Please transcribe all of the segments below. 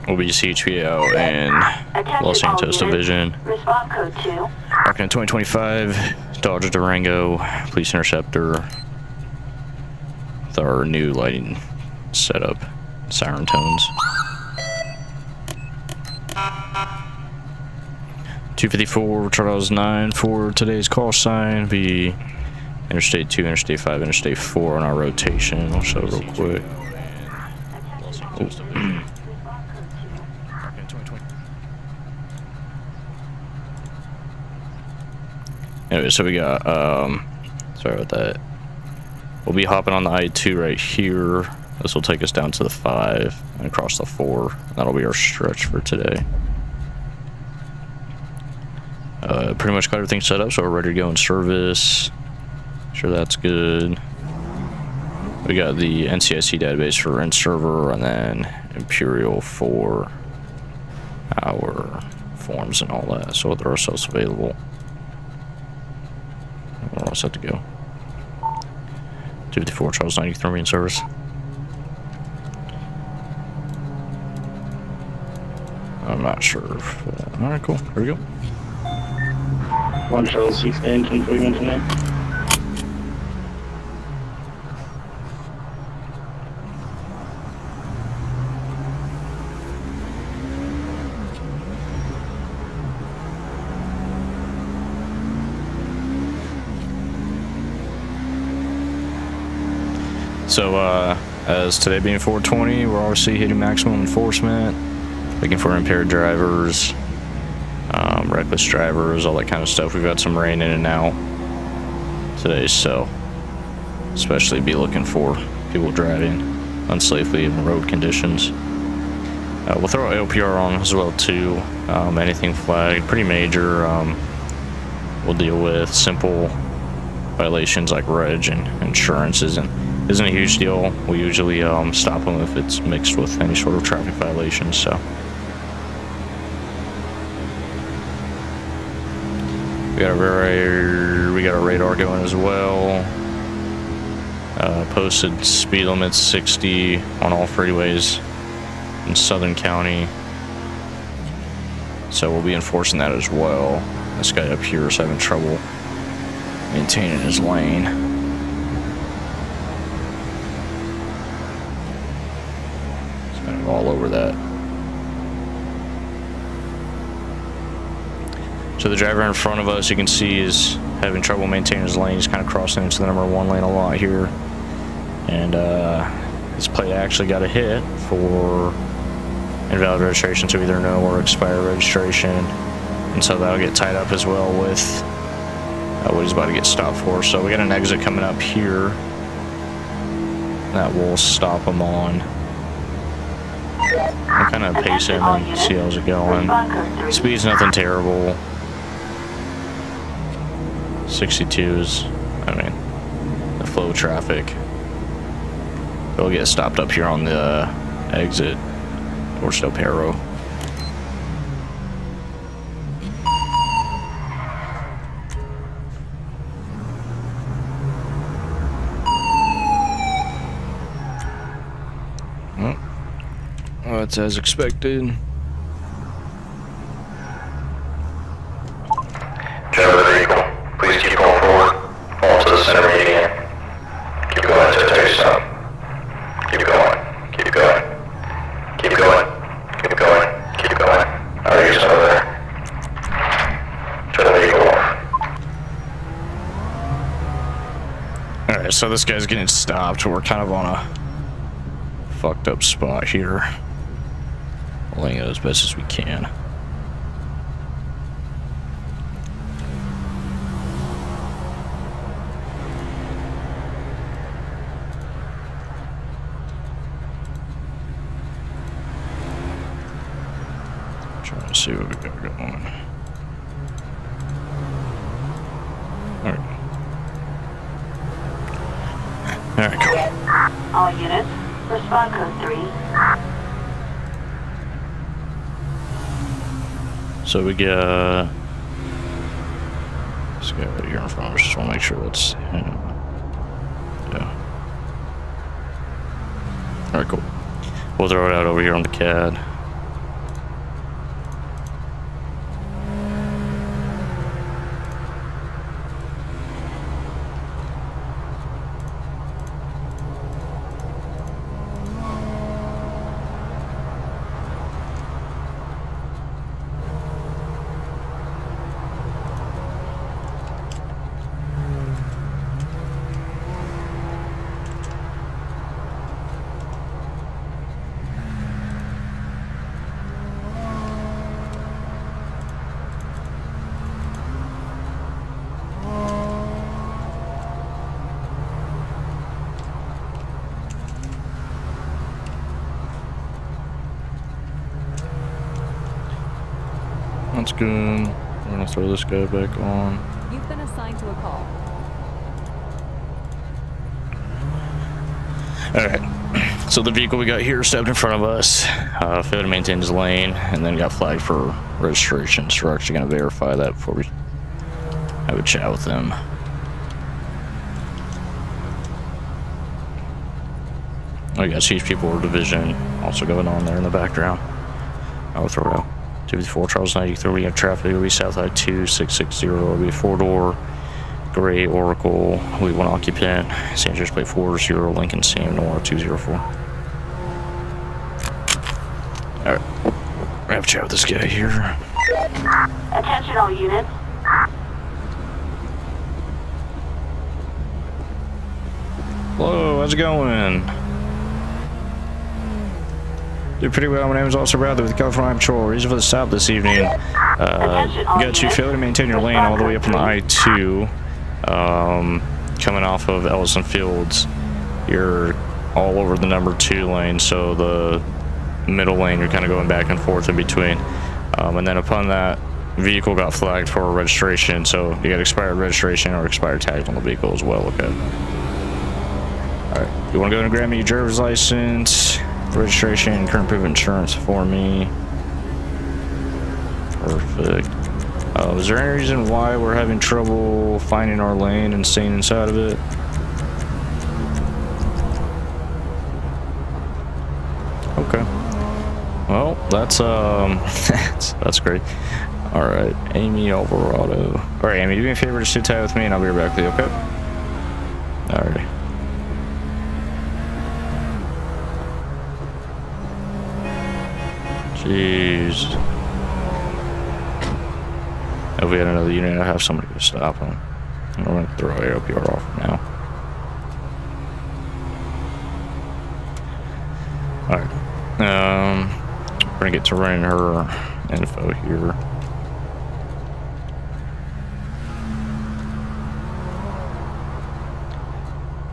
will be CHP out in Los Santos Division. Respond code 2. Rocking in 2025 Dodge Durango police interceptor with our new lighting setup, siren tones. 254 Charles 9 for today's call sign. Be Interstate 2, Interstate 5, Interstate 4 on our rotation. I'll show it real quick. Anyway, so we got, sorry about that. We'll be hopping on the I-2 right here. This will take us down to the 5 and across the 4. That'll be our stretch for today. Pretty much got everything set up, so we're ready to go in service. Sure, that's good. We got the NCIC database for in server, and then Imperial for our forms and all that. So we'll throw ourselves available. We're all set to go. 254 Charles 9, you can throw me in service. I'm not sure if, alright, cool. Here we go. 1 Charles 6 10 3 tonight. So, as today being 420, we're obviously hitting maximum enforcement, looking for impaired drivers, reckless drivers, all that kind of stuff. We've got some rain in and out today, so especially be looking for people driving unsafely in road conditions. We'll throw LPR on as well too. Anything flagged, pretty major, we'll deal with. Simple violations like reg and insurance isn't a huge deal. We usually stop them if it's mixed with any sort of traffic violations. So we got a radar going as well. Posted speed limit 60 on all freeways in Southern County. So we'll be enforcing that as well. This guy up here is having trouble maintaining his lane. It's kind of all over that. So the driver in front of us, you can see, is having trouble maintaining his lane. He's kind of crossing into the number 1 lane a lot here. And his plate actually got a hit for invalid registration, so either no or expired registration. And so that'll get tied up as well with what he's about to get stopped for. So we got an exit coming up here that will stop him on. I'm kind of pacing and see how's it going. Speed's nothing terrible. 62 is, I mean, the flow of traffic. We'll get stopped up here on the exit towards Del Perro. Well, that's as expected. Driver of the vehicle, please keep going forward. Fall to the center median. Keep going until I tell you to stop. Keep going. Keep going. Keep going. Keep going. Keep going. Alright, you're over there. Turn the vehicle off. Alright, so this guy's getting stopped. We're kind of on a fucked up spot here. Laying it as best as we can. Trying to see what we got going. Alright, cool. All units, respond code 3. So we got this guy right here in front of us. Just want to make sure that's him. Yeah. Alright, cool. We'll throw it out over here on the CAD. Sounds good. I'm gonna throw this guy back on. You've been assigned to a call. Alright. So the vehicle we got here stepped in front of us, failed to maintain his lane, and then got flagged for registration. So we're actually gonna verify that before we have a chat with him. Oh, you got Chief People Division also going on there in the background. I'll throw it out. 254 Charles 93, we have traffic. It'll be South I-2660. It'll be a 4-door gray Oracle. We one occupant. San Andreas plate 40 Lincoln Sam Nora 204. Alright. We're gonna have a chat with this guy here. Attention all units. Hello, how's it going? Did pretty well. My name is Officer Bradley with the California Patrol. Reason for the stop this evening. Got you failed to maintain your lane all the way up on the I-2. Coming off of Ellison Fields. You're all over the number 2 lane, so the middle lane you're kind of going back and forth in between. And then upon that, vehicle got flagged for registration, so you got expired registration or expired tags on the vehicle as well. Okay. Alright, you want to go and grab me your driver's license, registration, current proof of insurance for me. Perfect. Is there any reason why we're having trouble finding our lane and staying inside of it? Okay. Well, that's that's great. All right, Amy Alvarado. All right, Amy, do me a favor to sit tight with me, and I'll be right back with you. Okay. All right. Jeez. If we had another unit, I'd have somebody to stop him. We're going to throw AOPR off now. Alright. We're going to get to running her info here.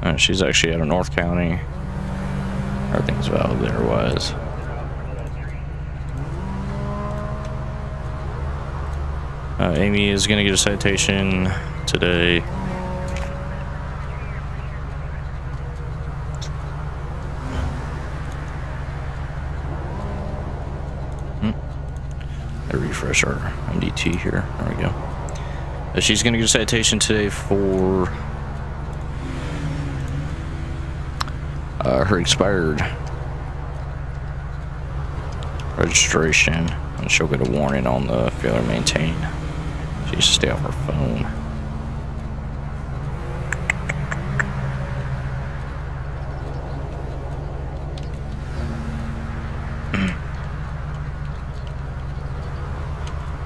Alright, she's actually out of North County. Everything's valid there-wise. Amy is going to get a citation today. I refresh our MDT here. There we go. She's going to get a citation today for her expired registration, and she'll get a warning on the failure to maintain. She needs to stay off her phone.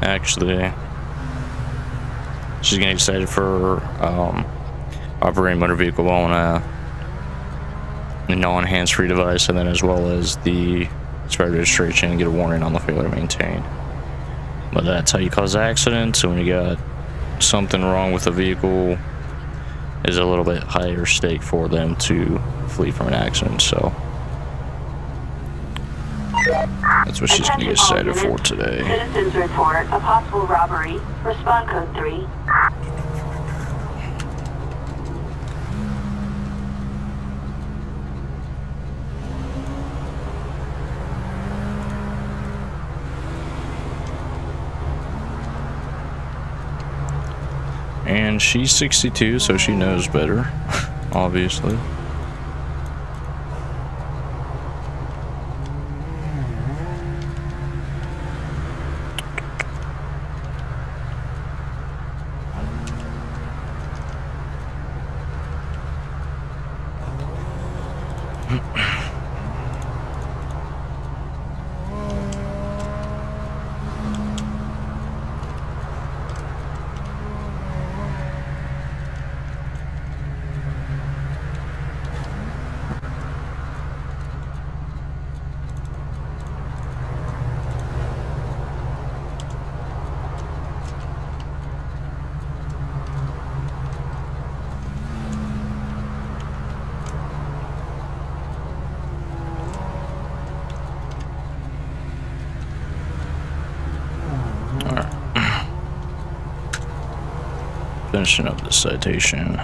Actually, she's getting excited for operating motor vehicle on a non-hands-free device, and then as well as the expired registration, and get a warning on the failure to maintain. But that's how you cause accidents. So when you got something wrong with a vehicle, is a little bit higher stake for them to flee from an accident. So that's what she's going to get cited for today. Citizens report a possible robbery. Respond code 3. And she's 62, so she knows better, obviously. finishing up this citation.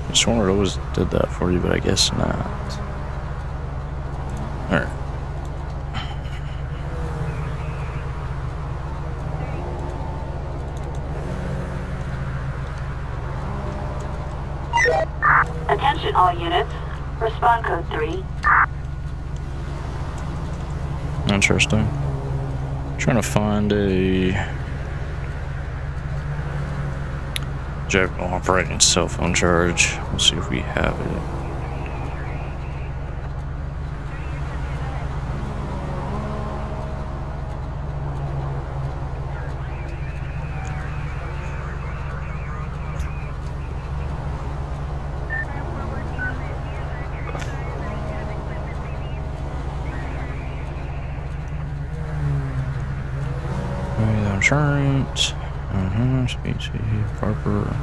I sworn it always did that for you, but I guess not. Alright. Attention all units. Respond code 3. Interesting. Trying to find a jack operating cell phone charge. Let's see if we have it. Insurance. Speech, Parker.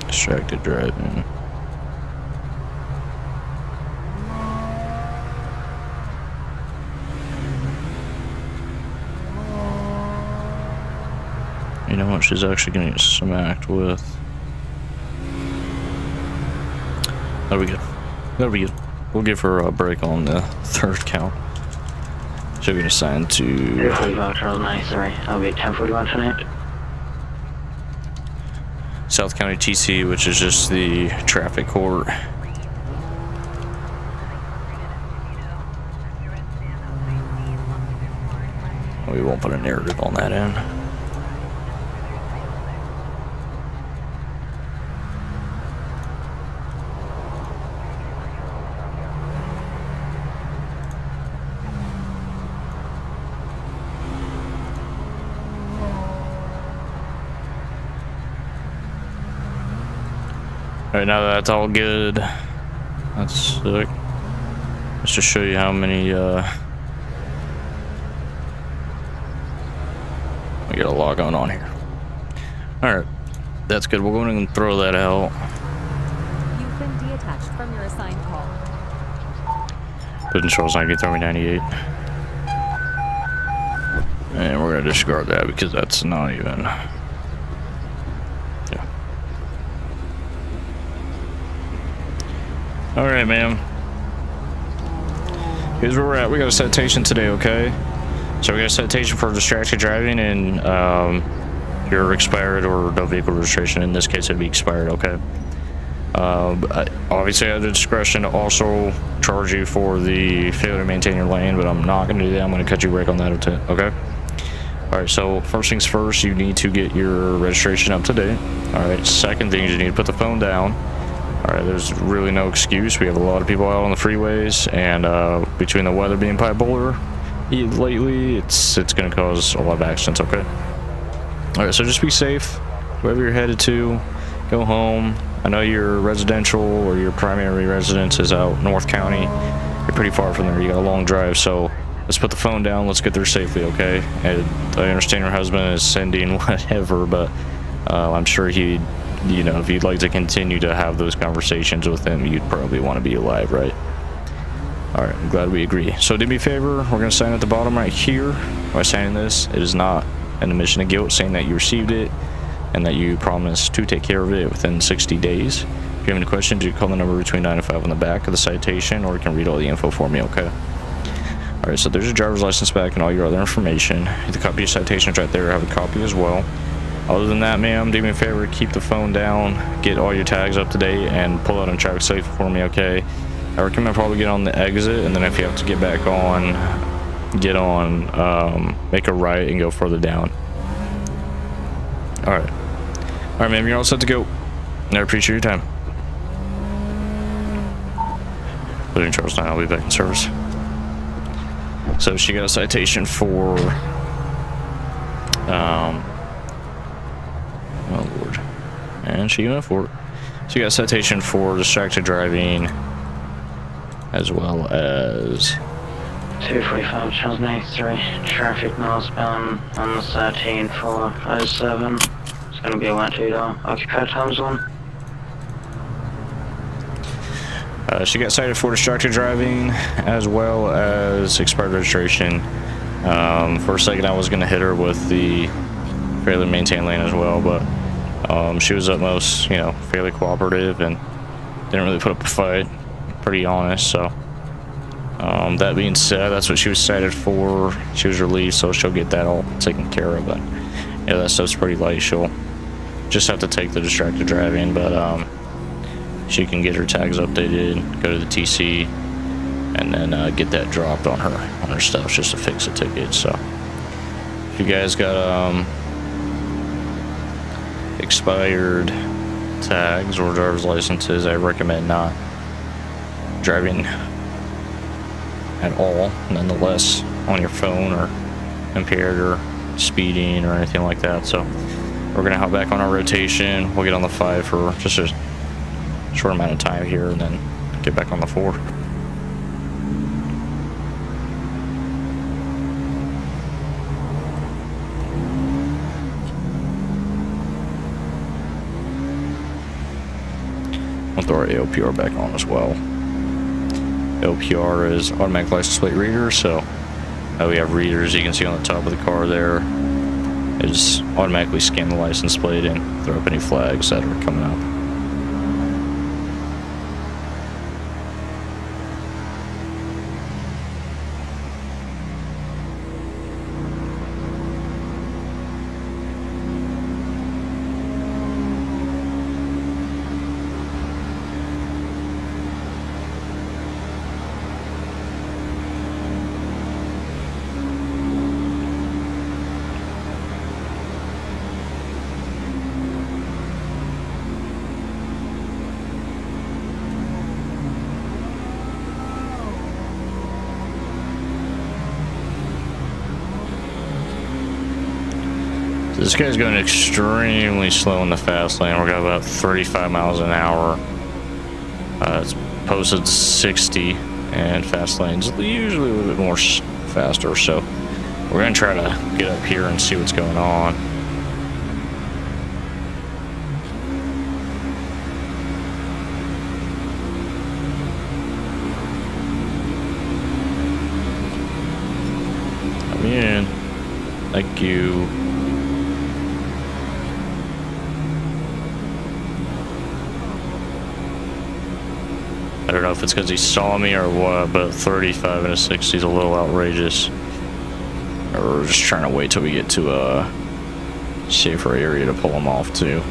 Distracted driving. You know what? She's actually going to get smacked with. There we go. There we go. We'll give her a break on the third count. She'll get assigned to 341 Charles 93. I'll be at 1041 tonight. South County TC, which is just the traffic court. We won't put a narrative on that end. Alright, now that that's all good, that's sick. Let's just show you how many, we got a lot going on here. Alright, that's good. We'll go ahead and throw that out. You've been detached from your assigned call. Didn't Charles 98. And we're going to discard that because that's not even... Alright, ma'am. Here's where we're at. We got a citation today, okay? So we got a citation for distracted driving and your expired or no vehicle registration. In this case, it'd be expired, okay? Obviously, I have the discretion to also charge you for the failure to maintain your lane, but I'm not going to do that. I'm going to cut you a break on that, okay? Alright, so first things first, you need to get your registration up to date. Alright, second thing is you need to put the phone down. Alright, there's really no excuse. We have a lot of people out on the freeways, and between the weather being bipolar lately, it's going to cause a lot of accidents, okay? Alright, so just be safe. Wherever you're headed to, go home. I know your residential or your primary residence is out North County. You're pretty far from there. You got a long drive, so let's put the phone down. Let's get there safely, okay? And I understand your husband is sending whatever, but I'm sure he'd, you know, if you'd like to continue to have those conversations with him, you'd probably want to be alive, right? Alright, I'm glad we agree. So do me a favor, we're going to sign at the bottom right here. By signing this, it is not an admission of guilt, saying that you received it and that you promised to take care of it within 60 days. If you have any questions, you can call the number between 9 and 5 on the back of the citation, or you can read all the info for me, okay? Alright, so there's your driver's license back and all your other information. The copy of your citations right there. I have a copy as well. Other than that, ma'am, do me a favor, keep the phone down, get all your tags up to date, and pull out on traffic safe for me, okay? I recommend probably get on the exit, and then if you have to get back on, make a right and go further down. Alright. Alright, ma'am, you're all set to go. I appreciate your time. Living Charles now, I'll be back in service. So she got a citation for, oh Lord. And she went for it. She got a citation for distracted driving, as well as 245 Charles 93, traffic northbound on the 13407. It's gonna be a 1-2 door, occupied time zone. she got cited for distracted driving, as well as expired registration. For a second I was going to hit her with the fairly maintained lane as well, but she was at most, you know, fairly cooperative and didn't really put up a fight. Pretty honest, so that being said, that's what she was cited for. She was released, so she'll get that all taken care of. But yeah, that stuff's pretty light. She'll just have to take the distracted driving, but she can get her tags updated, go to the TC, and then get that dropped on her stuff just to fix the ticket. So if you guys got expired tags or driver's licenses, I recommend not driving at all, nonetheless, on your phone or impaired or speeding or anything like that. So we're gonna hop back on our rotation. We'll get on the 5 for just a short amount of time here and then get back on the 4. We'll throw our AOPR back on as well. AOPR is automatic license plate reader, so we have readers you can see on the top of the car there. It just automatically scan the license plate and throw up any flags that are coming up. This guy's going extremely slow in the fast lane. We're got about 35 miles an hour. It's posted 60, and fast lane's usually a little bit more faster. So we're going to try to get up here and see what's going on. Come in. Thank you. I don't know if it's because he saw me or what, but 35 and a 60 is a little outrageous. Or we're just trying to wait till we get to a safer area to pull him off too.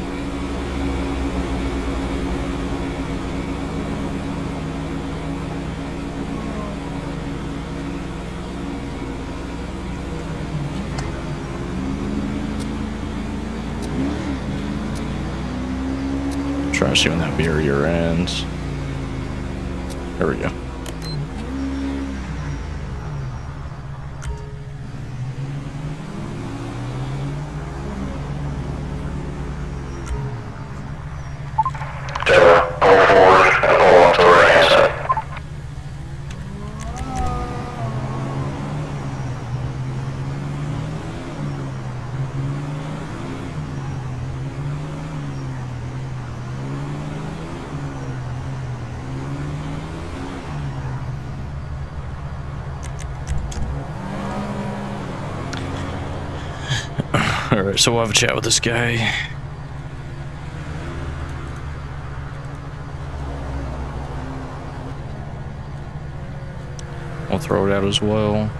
Trying to see when that barrier ends. There we go. Pull forward and pull onto the right-hand side. Alright, so we'll have a chat with this guy. We'll throw it out as well.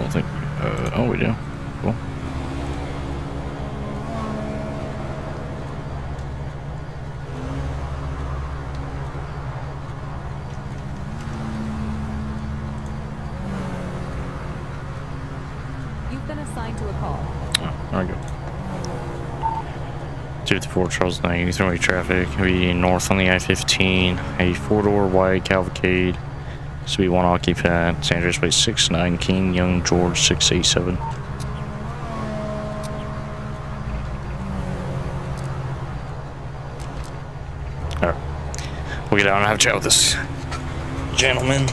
don't think. Oh, we do. Cool. You've been assigned to a call. Oh, there we go. 254 Charles 9, three-way traffic. Be north on the I-15. A four-door white Cavalcade. This will be one occupant. San Andreas Way 69 King Young George 687. Alright. We'll get out and have a chat with this gentleman.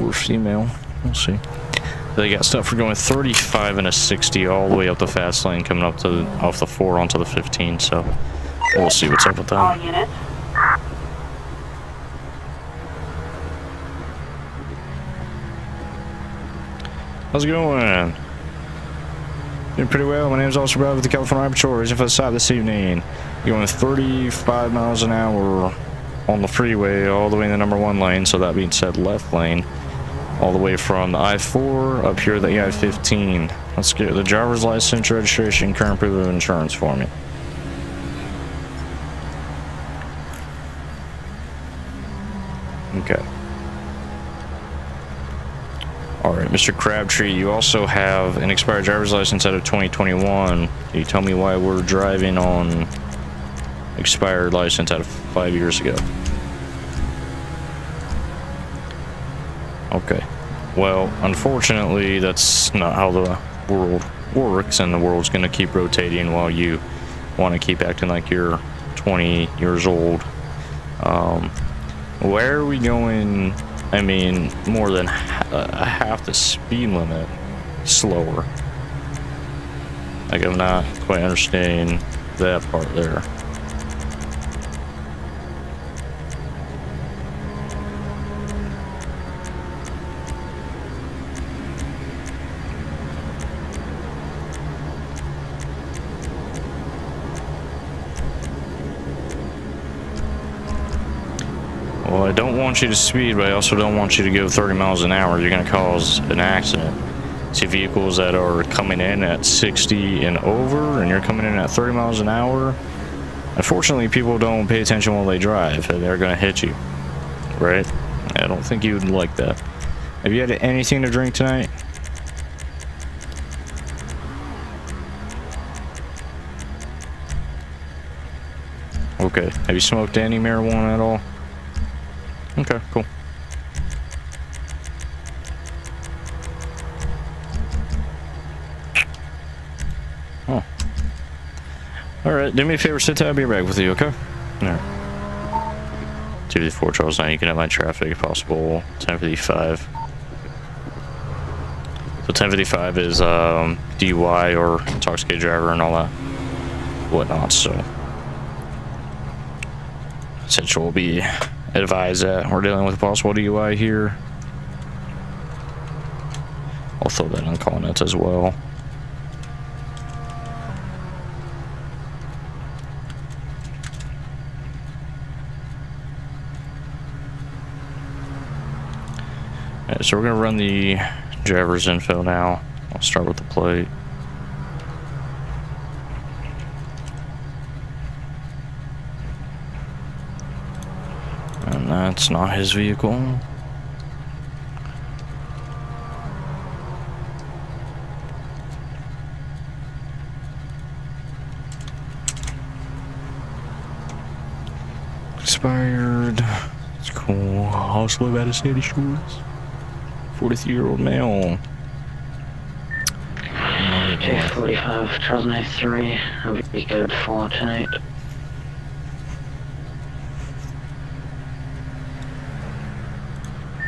Or female. We'll see. They got stuff for going 35 and a 60 all the way up the fast lane, coming up to off the 4 onto the 15. So we'll see what's up with All that. units. How's it going? Doing pretty well. My name's Officer Brad with the California Highway Patrol. Reason for the stop this evening. Going 35 miles an hour on the freeway all the way in the number 1 lane. So that being said, left lane. All the way from the I-4 up here to the I-15. Let's get the driver's license, registration, current proof of insurance for me. Okay. Alright, Mr. Crabtree, you also have an expired driver's license out of 2021. Can you tell me why we're driving on expired license out of 5 years ago? Okay. Well, unfortunately, that's not how the world works, and the world's going to keep rotating while you want to keep acting like you're 20 years old. Where are we going? I mean, more than half the speed limit slower. Like, I'm not quite understanding that part there. Well, I don't want you to speed, but I also don't want you to go 30 miles an hour. You're going to cause an accident. See vehicles that are coming in at 60 and over, and you're coming in at 30 miles an hour. Unfortunately, people don't pay attention while they drive, and they're going to hit you. Right? I don't think you would like that. Have you had anything to drink tonight? Okay. Have you smoked any marijuana at all? Okay, cool. Oh. Alright, do me a favor, sit tight, I'll be right back with you, okay? Alright. 254 Charles 9, you can have my traffic if possible. 1055. So 1055 is DUI or intoxicated driver and all that whatnot, so essentially we'll be advised that we're dealing with a possible DUI here. I'll throw that on call notes as well. Alright, so we're gonna run the driver's info now. I'll start with the plate. And that's not his vehicle. Expired. It's cool. Also live out of Sandy Shores. 43-year-old male. 245, Charles 93. I'll be good for tonight.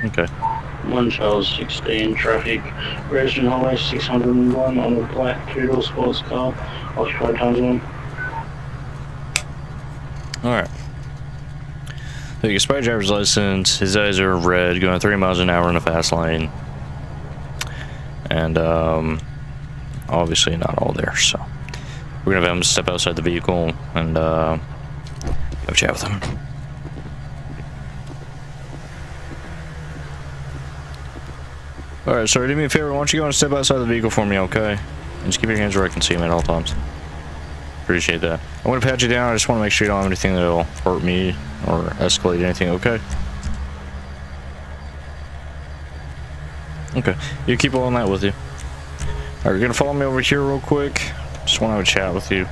Okay. 1 Charles 16, traffic, Resident Highway 601 on a black 2-door sports car, occupied times 1. Alright. The expired driver's license, his eyes are red, going 30 miles an hour in the fast lane. And, obviously not all there, so we're gonna have him step outside the vehicle and, have a chat with him. Alright, sir, do me a favor. Why don't you go and step outside the vehicle for me, okay? And just keep your hands where I can see them at all times. Appreciate that. I'm gonna pat you down. I just want to make sure you don't have anything that'll hurt me or escalate anything, okay? Okay. You keep all that with you. Alright, you're gonna follow me over here real quick. Just want to have a chat with you.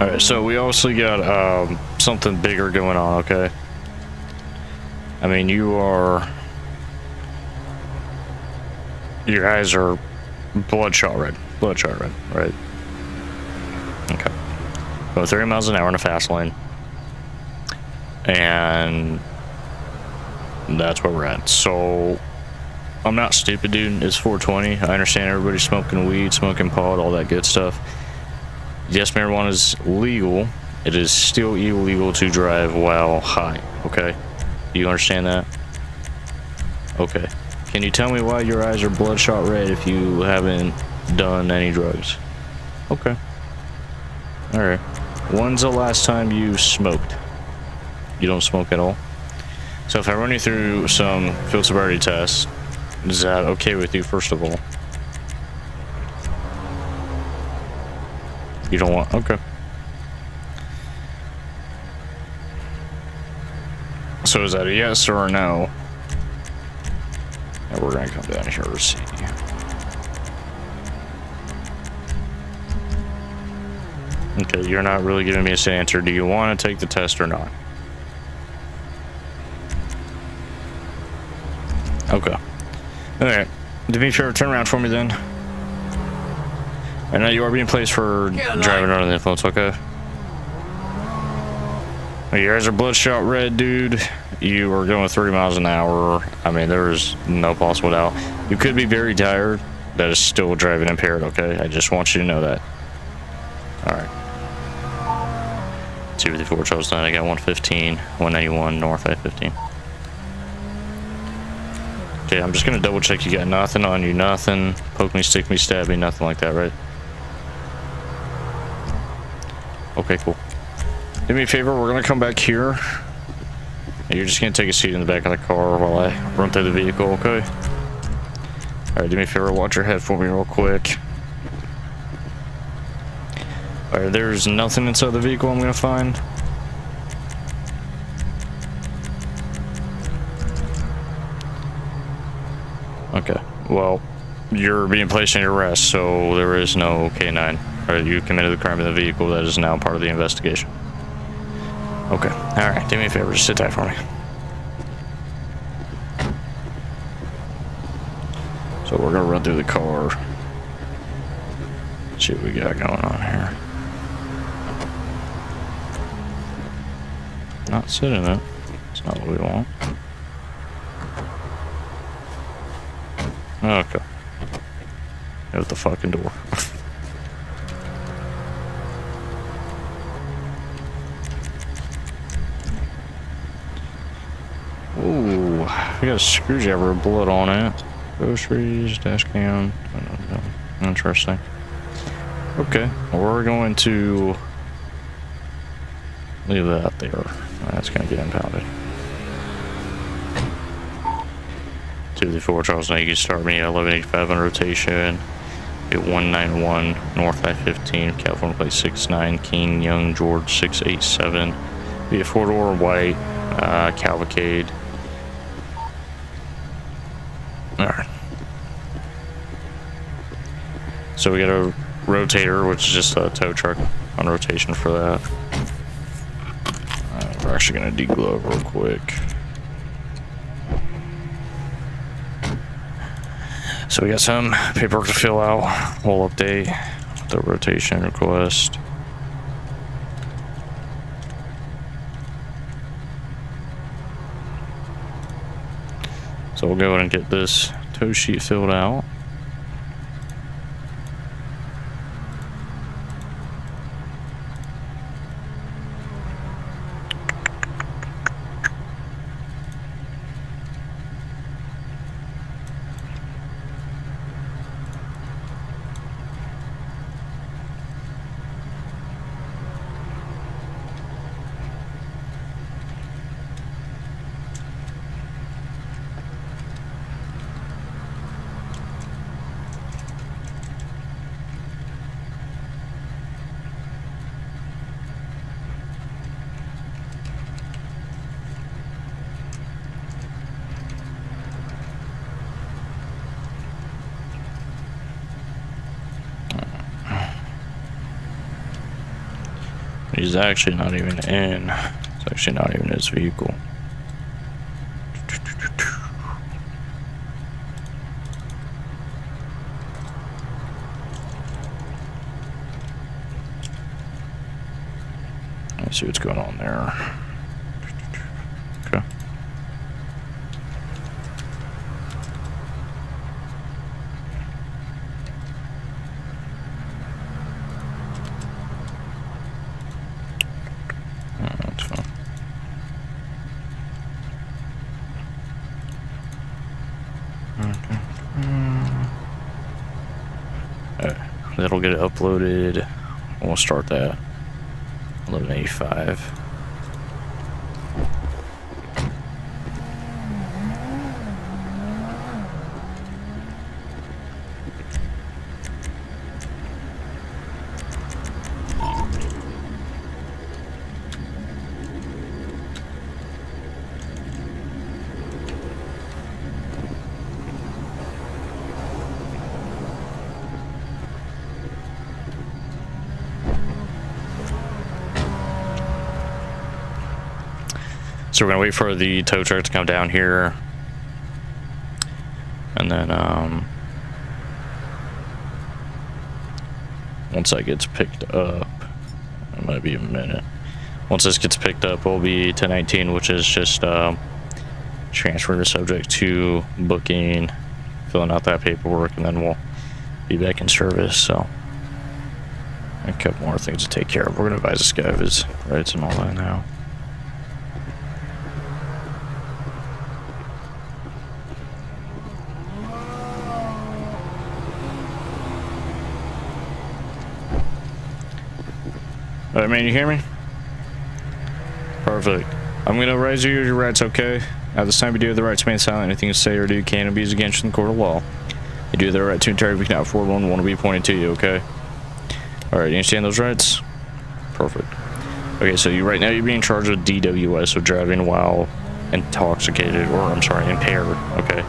Alright, so we obviously got something bigger going on, okay? I mean, your eyes are bloodshot red, right? Okay. Going 30 miles an hour in a fast lane. And that's where we're at. So, I'm not stupid, dude. It's 420. I understand everybody's smoking weed, smoking pot, all that good stuff. Yes, marijuana is legal. It is still illegal to drive while high, okay? Do you understand that? Okay. Can you tell me why your eyes are bloodshot red if you haven't done any drugs? Okay. Alright. When's the last time you smoked? You don't smoke at all? So if I run you through some field sobriety tests, is that okay with you, first of all? You don't want... Okay. So is that a yes or a no? And we're gonna come down here to see. Okay, you're not really giving me a straight answer. Do you want to take the test or not? Okay. Alright. Do me a favor, turn around for me then. And now you are being placed for driving under the influence, okay? Your eyes are bloodshot red, dude. You are going 30 miles an hour. I mean, there's no possible doubt. You could be very tired. That is still driving impaired, okay? I just want you to know that. Alright. 254 Charles Line. I got 115, 191 North I-15. Okay, I'm just gonna double check you got nothing on you, nothing. Poke me, stick me, stab me, nothing like that, right? Okay, cool. Do me a favor, we're gonna come back here. And you're just gonna take a seat in the back of the car while I run through the vehicle, okay? Alright, do me a favor, watch your head for me real quick. Alright, there's nothing inside the vehicle I'm gonna find. Okay, well, you're being placed in arrest, so there is no K9. Alright, you committed the crime in the vehicle. That is now part of the investigation. Okay, alright, do me a favor, just sit tight for me. So we're gonna run through the car. See what we got going on here. Not sit in it. It's not what we want. Okay. Out the fucking door. Ooh, we got a screwdriver with blood on it. Groceries, dash cam. Interesting. Okay, well, we're going to leave that there. That's going to get impounded. 234 Charles Lane, you can start me at 1185 on rotation. At 191 North I-15, California plate 69, King, Young, George 687. Be a 4-door white cavalcade. Alright. So we got a rotator, which is just a tow truck on rotation for that. We're actually going to deglove real quick. So we got some paperwork to fill out. We'll update the rotation request. So we'll go ahead and get this tow sheet filled out. He's actually not even in. It's actually not even his vehicle. Let's see what's going on there. Okay. That's fine. That'll get it uploaded. We'll start that. 1185. So we're gonna wait for the tow truck to come down here, and then once that gets picked up, it might be a minute. Once this gets picked up, we'll be 1019, which is just transferring the subject to booking, filling out that paperwork, and then we'll be back in service. So a couple more things to take care of. We're gonna advise this guy of his rights and all that now. Alright, man, you hear me? Perfect. I'm gonna raise you your rights, okay? At this time, you do have the right to remain silent. Anything you say or do can be used against you in the court of law. You do have the right to interrogate if you cannot afford one will be pointed to you, okay? Alright, you understand those rights? Perfect. Okay, so right now you're being charged with DWI, so driving while intoxicated, or I'm sorry, impaired, okay?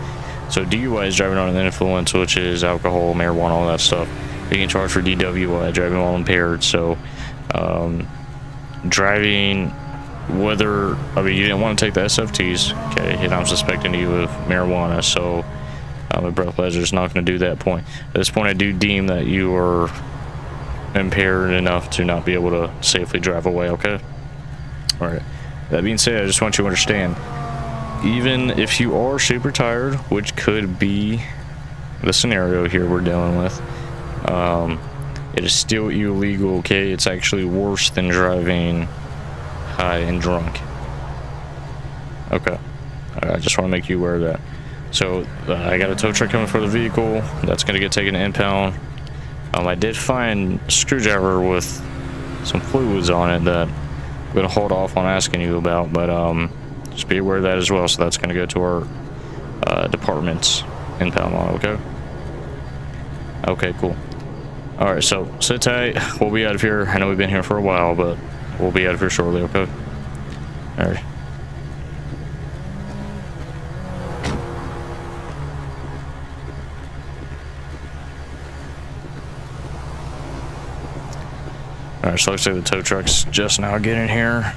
So DUI is driving under the influence, which is alcohol, marijuana, all that stuff. You can charge for DWI, driving while impaired, so driving, whether, I mean, you didn't want to take the SFTs, okay, and I'm suspecting you of marijuana, so a breath pleasure is not going to do that point. At this point, I do deem that you are impaired enough to not be able to safely drive away, okay? Alright, that being said, I just want you to understand, even if you are super tired, which could be the scenario here we're dealing with, it is still illegal, okay? It's actually worse than driving high and drunk. Okay. I just want to make you aware of that. So, I got a tow truck coming for the vehicle. That's going to get taken to impound. I did find a screwdriver with some fluids on it that I'm going to hold off on asking you about, but just be aware of that as well. So that's going to go to our department's impound line, okay? Okay, cool. Alright, so sit tight. We'll be out of here. I know we've been here for a while, but we'll be out of here shortly, okay? Alright. Alright, so looks like the tow truck's just now getting here.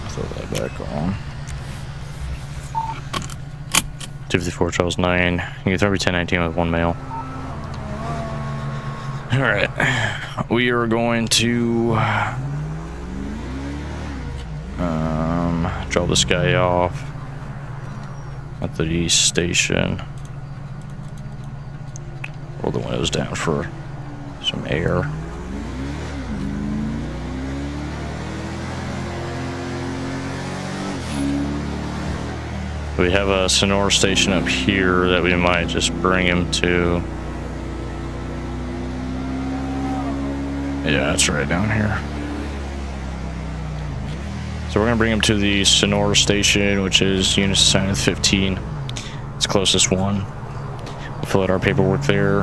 Throw that back on. 254 Charles 9. You can throw me 1019 with one male. Alright. We are going to drop this guy off at the east station. Roll the windows down for some air. We have a Sonora station up here that we might just bring him to. Yeah, that's right down here. So we're gonna bring him to the Sonora station, which is units assigned with 15. It's the closest one. We'll fill out our paperwork there,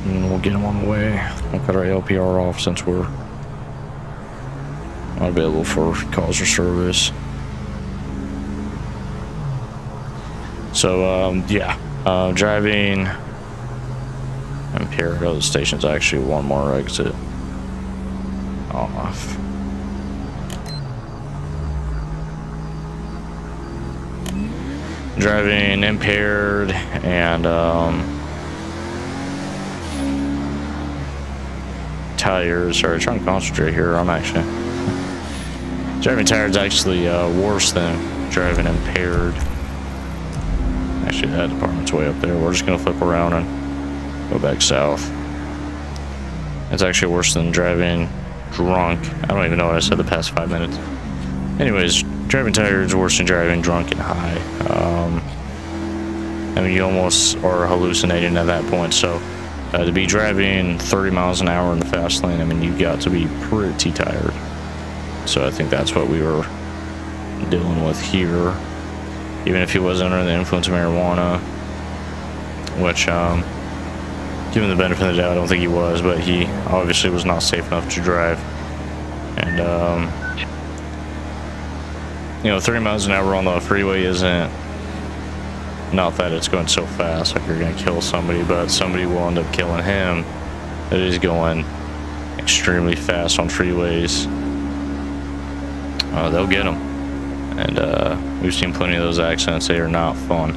and we'll get him on the way. We'll cut our LPR off since we're not available for calls or service. So, yeah, driving impaired. Oh, the station's actually one more exit off. Driving impaired and tires. Sorry, trying to concentrate here. I'm actually driving tired is actually worse than driving impaired. Actually, that department's way up there. We're just gonna flip around and go back south. It's actually worse than driving drunk. I don't even know what I said the past 5 minutes. Anyways, driving tired is worse than driving drunk and high. I mean, you almost are hallucinating at that point. So, to be driving 30 miles an hour in the fast lane, I mean, you've got to be pretty tired. So I think that's what we were dealing with here. Even if he was under the influence of marijuana, which, given the benefit of the doubt, I don't think he was, but he obviously was not safe enough to drive. And, you know, 30 miles an hour on the freeway isn't, not that it's going so fast, like you're going to kill somebody, but somebody will end up killing him that is going extremely fast on freeways. They'll get them. And we've seen plenty of those accidents. They are not fun.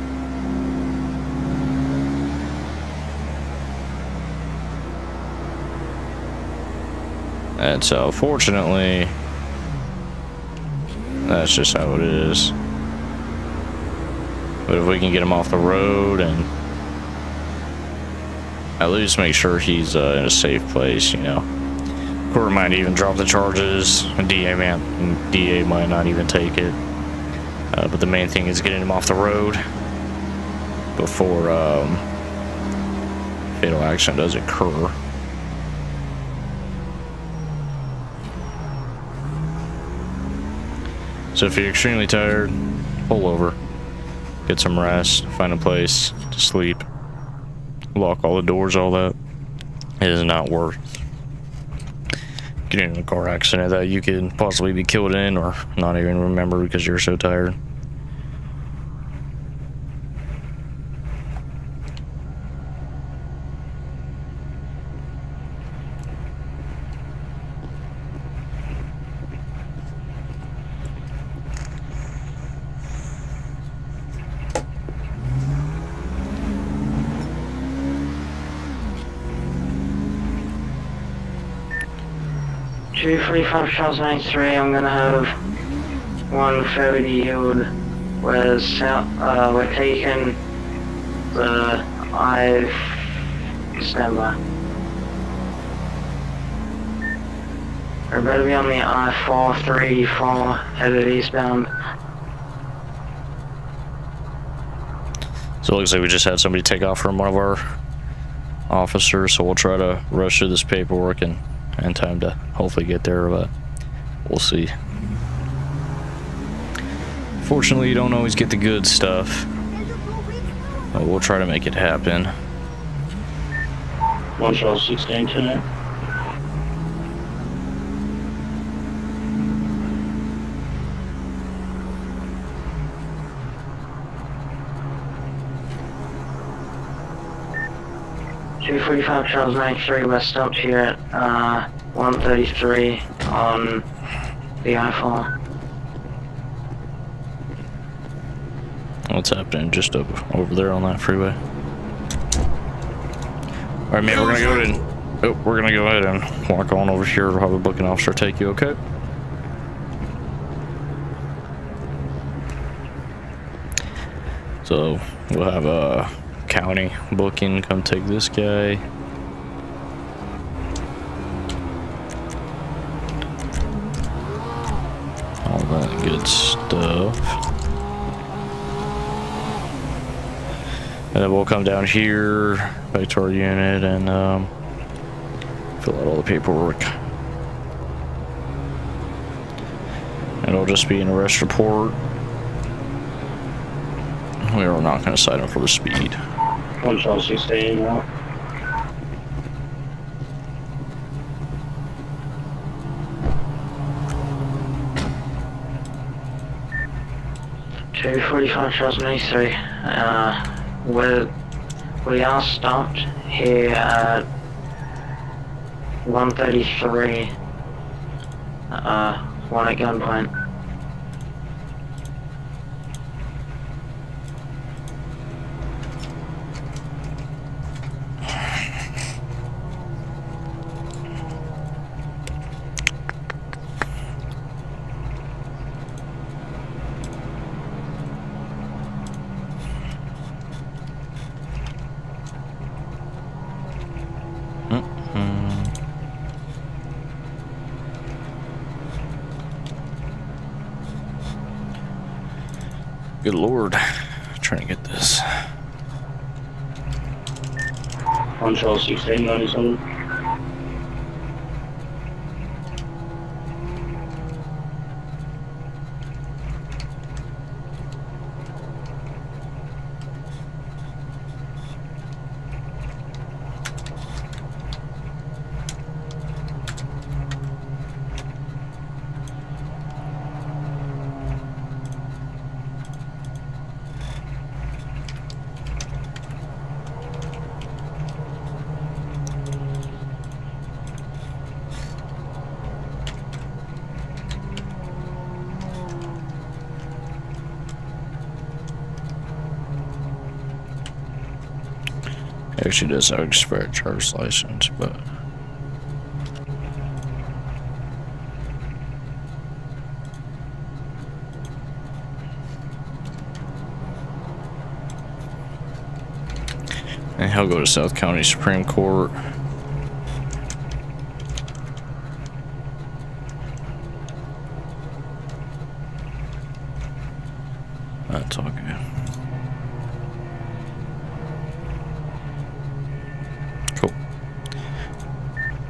And so, fortunately, that's just how it is. But if we can get him off the road and at least make sure he's in a safe place, you know. Court might even drop the charges. DA might not even take it. But the main thing is getting him off the road before fatal accident does occur. So if you're extremely tired, pull over, get some rest, find a place to sleep, lock all the doors, all that. It is not worth getting in a car accident that you could possibly be killed in or not even remember because you're so tired. Two 45 Charles 93, I'm gonna have one 30 yield, whereas we're taking the I-standby. We better be on the I-434 headed eastbound. So it looks like we just had somebody take off from one of our officers, so we'll try to rush through this paperwork and time to hopefully get there, but we'll see. Fortunately, you don't always get the good stuff, but we'll try to make it happen. 1 Charles 16 tonight. Two 45 Charles 93, we're stopped here at 133 on the I-4. What's happening just over there on that freeway? All right, man, we're gonna go ahead and walk on over here. We'll have a booking officer take you, okay? So we'll have a county booking come take this guy. All that good stuff. And then we'll come down here back to our unit and fill out all the paperwork. And it'll just be an arrest report. We are not going to cite him for the speed. 1 Charles 16 now. 245 Charles 93. We are stopped here at 133. One at gunpoint. Good lord. Trying to get this. On Charles 16, 97. Actually does have expired driver's license, but and he'll go to South County Supreme Court. That's all good. Cool.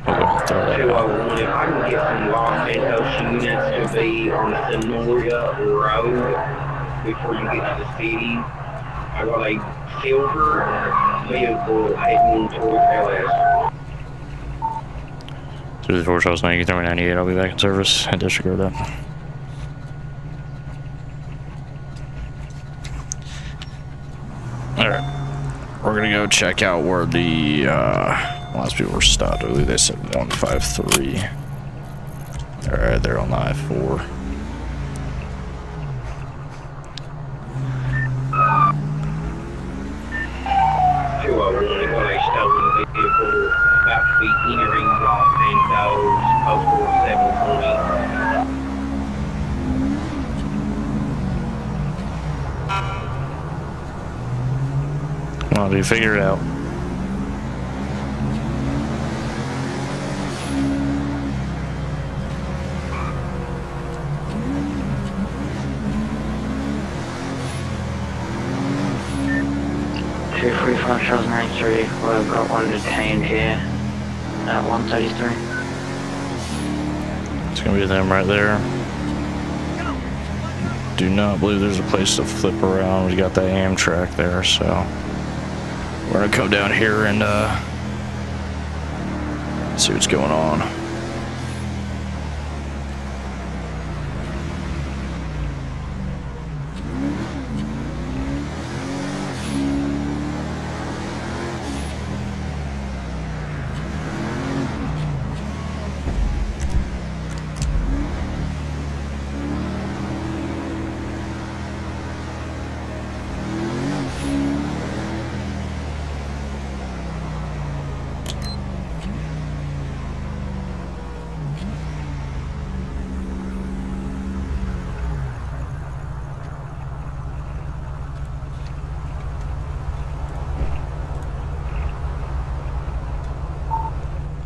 Okay, throw that out. 201, if I can get some Los Santos units to be on Sonoria Road before you get to the city. I got a silver vehicle heading towards LS. Through the 4 Charles 98, I'll be back in service. I disregard that. Alright. We're gonna go check out where the last people were stopped. I believe they said 153. Alright, they're on the I-4. Got a stolen vehicle about to be entering Los Santos, postal 720. Well, do you figure it out? Charles 93. We've got one detained here at 133. It's gonna be them right there. Do not believe there's a place to flip around. We got that Amtrak there, so we're gonna come down here and see what's going on.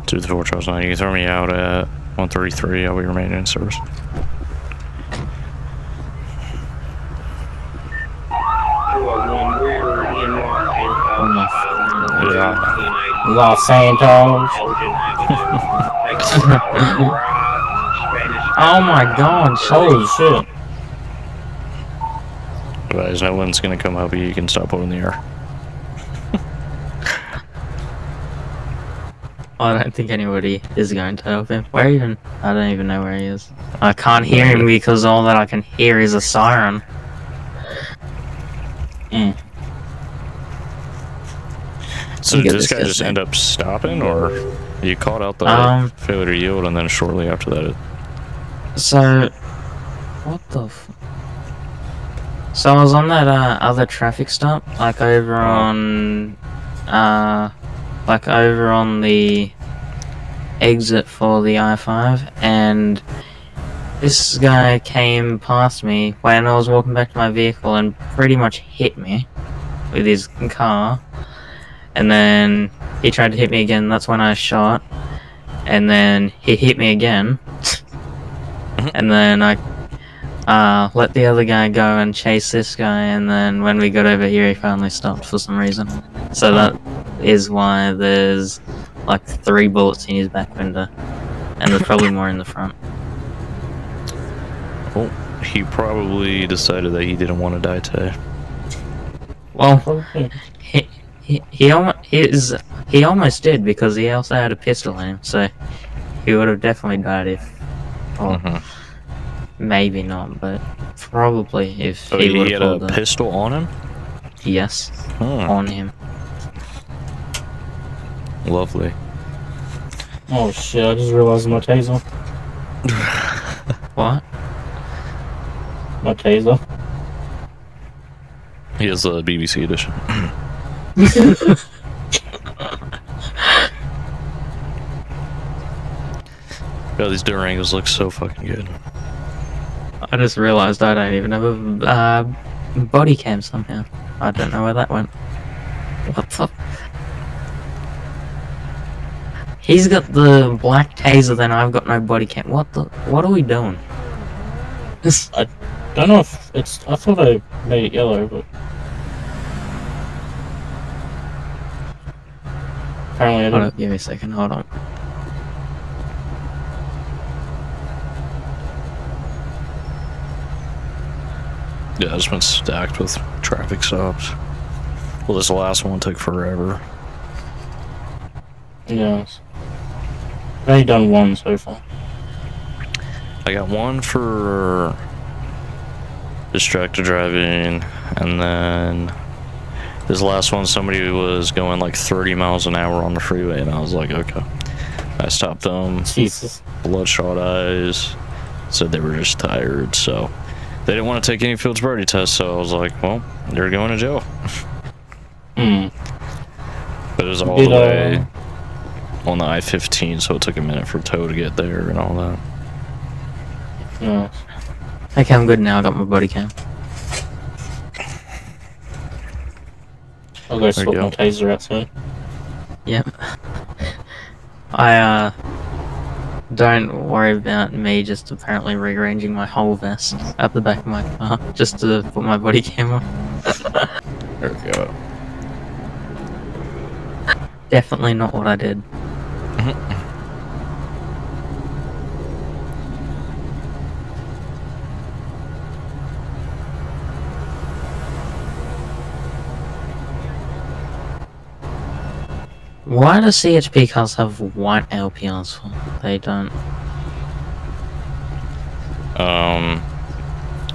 To the 4 Charles 9, you can throw me out at 133. I'll be remaining in service. Yeah. Los Santos. Oh my god, holy shit. Guys, no one's gonna come help you. You can stop holding the air. I don't think anybody is going to help him. Where even? I don't even know where he is. I can't hear him because all that I can hear is a siren. So You did get this guy disgusting. just end up stopping, or you caught out the failure to yield, and then shortly after that, So, what the So I was on that other traffic stop, like over on the exit for the I-5, and this guy came past me when I was walking back to my vehicle and pretty much hit me with his car, and then he tried to hit me again. That's when I shot, and then he hit me again, and then I let the other guy go and chase this guy, and then when we got over here he finally stopped for some reason. So that is why there's like 3 bullets in his back window, and there's probably more in the front. well, he probably decided that he didn't want to die today. Well, he almost did, because he also had a pistol in him, so he would have definitely died if, or maybe not, but probably if Oh, he he would had have a pistol on him? Yes, on him. Lovely. Oh shit, I just realized my taser. What? My taser. He has the BBC edition. God, these Durangos look so fucking good. I just realized I don't even have a body cam somehow. I don't know where that went. What the? He's got the black taser, then I've got no body cam. What the? What are we doing? I don't know if it's. I thought I made it yellow, but apparently I Hold didn't. on, give me a second. Hold on. Yeah, it's been stacked with traffic stops. Well, this last one took forever. Yes. I've only done 1 so far. I got one for distracted driving, and then this last one, somebody was going like 30 miles an hour on the freeway, and I was like, okay. I stopped them. Jesus. Bloodshot eyes. Said they were just tired, so they didn't want to take any field sobriety tests, so I was like, well, they're going to jail. But it was all the way on the I-15, so it took a minute for tow to get there and all that. Yeah. Okay, I'm good now. I got my body cam. I'll go There swap you go. my taser out soon. Yep. I don't worry about me just apparently rearranging my whole vest at the back of my car just to put my body cam on. There we go. Definitely not what I did. Why do CHP cars have white LPRs for? They don't. I'm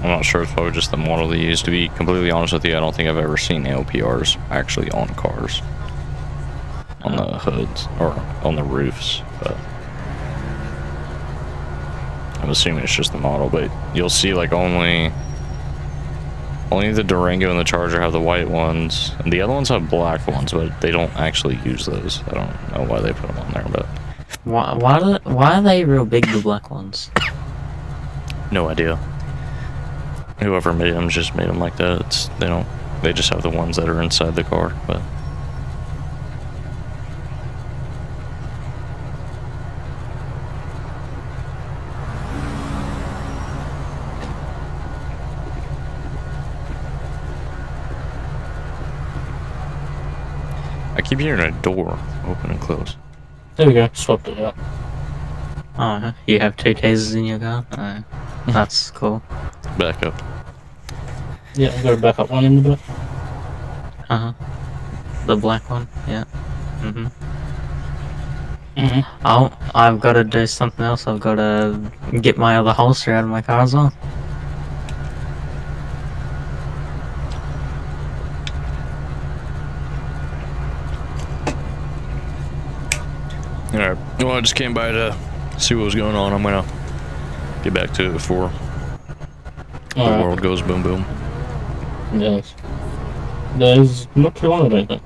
not sure. It's probably just the model they use. To be completely honest with you, I don't think I've ever seen LPRs actually on cars. On the hoods, or on the roofs, but I'm assuming it's just the model, but you'll see like only the Durango and the Charger have the white ones, and the other ones have black ones, but they don't actually use those. I don't know why they put them on there, but Why are they real big, the black ones? no idea. Whoever made them just made them like that. They just have the ones that are inside the car, but I keep hearing a door open and close. There we go. Swapped it out. Oh, you have 2 tasers in your car? Oh, that's cool. Back up. Yeah, I've got a backup one in the back. Uh-huh. The black one? Yeah. Oh, I've got to do something else. I've got to get my other holster out of my car as well. I just came by to see what was going on. I'm gonna get back to it before the world goes boom boom. Yes. There's not too long, I don't think.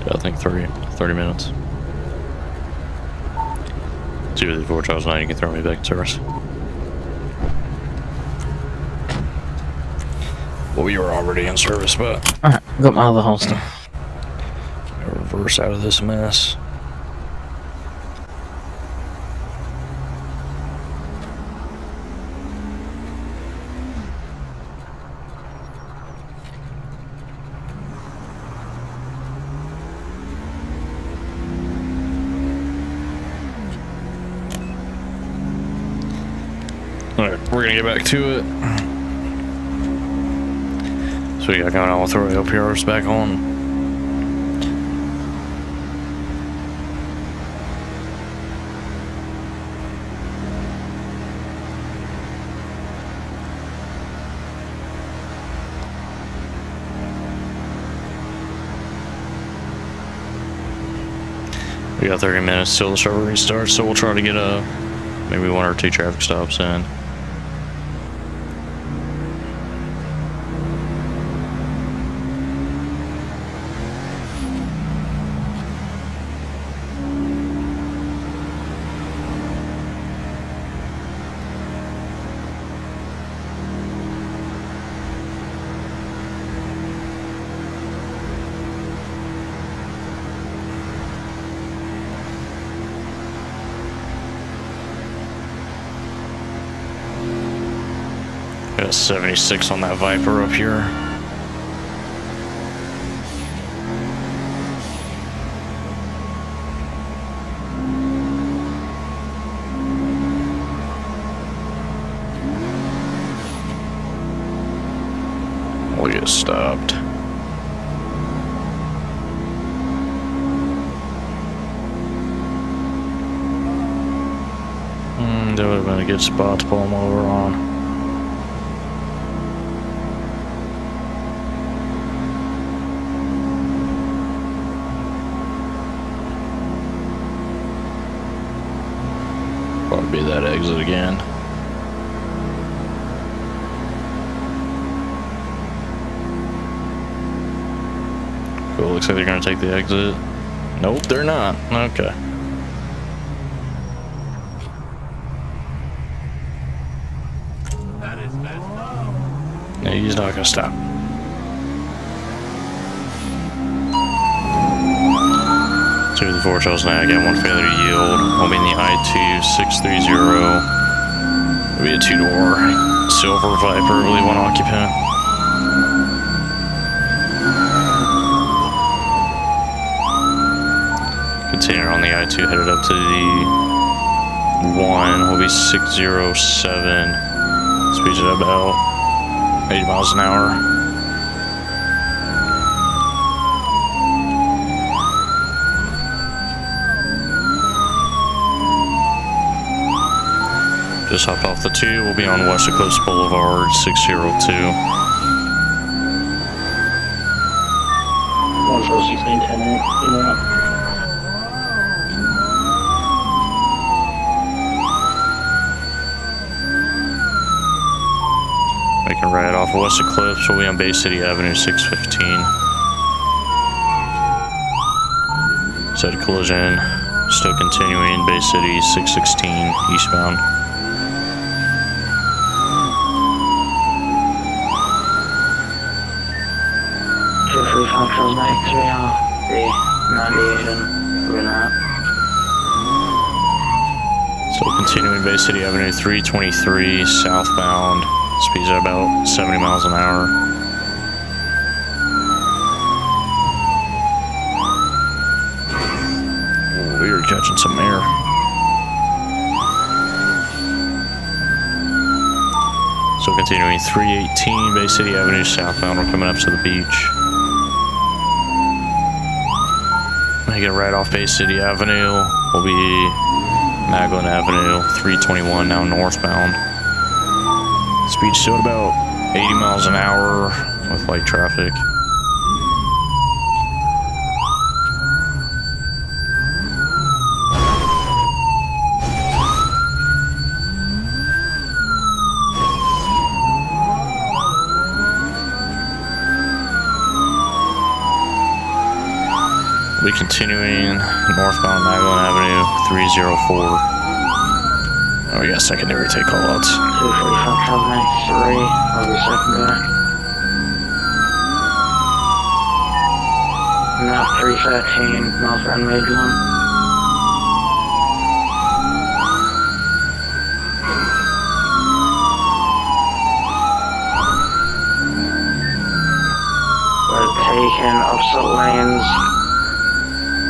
Yeah, I think 30 minutes. 234 Charles 9, you can throw me back to service. Well, we were already in service, but Alright, got my other holster. reverse out of this mess. Alright, we're gonna get back to it. So we got going on with the LPRs back on. We got 30 minutes till the server restarts, so we'll try to get maybe 1 or 2 traffic stops in. Got a 76 on that Viper up here. We'll get stopped. That would have been a good spot to pull them over on. Probably be that exit again. Cool, looks like they're gonna take the exit. Nope, they're not. Okay. No, he's not gonna stop. Two of the 4 Charles 9, I got 1 failure to yield. We'll be in the I-2630. It'll be a 2-door silver Viper, really 1 occupant. Continuing on the I-2, headed up to the 1. We'll be 607. Speeds at about 80 miles an hour. Just hopped off the 2. We'll be on West Coast Boulevard, 602. 1-4-16-10 in route. Making right off of West Eclipse. We'll be on Bay City Avenue, 615. Set of collision. Still continuing. Bay City, 616 eastbound. Charles 9, 3 off the 98 and that. Still continuing Bay City Avenue, 323 southbound. Speeds at about 70 miles an hour. Ooh, we are catching some air. So continuing 318 Bay City Avenue southbound. We're coming up to the beach. Making right off Bay City Avenue. We'll be Magdalen Avenue, 321 now northbound. Speed still at about 80 miles an hour with light traffic. continuing northbound Magdalen Avenue 304. Oh, we got secondary take callouts. 245 transnate 3, I'll be secondary. Nav 313, northbound Magdalen. Taking opposite lanes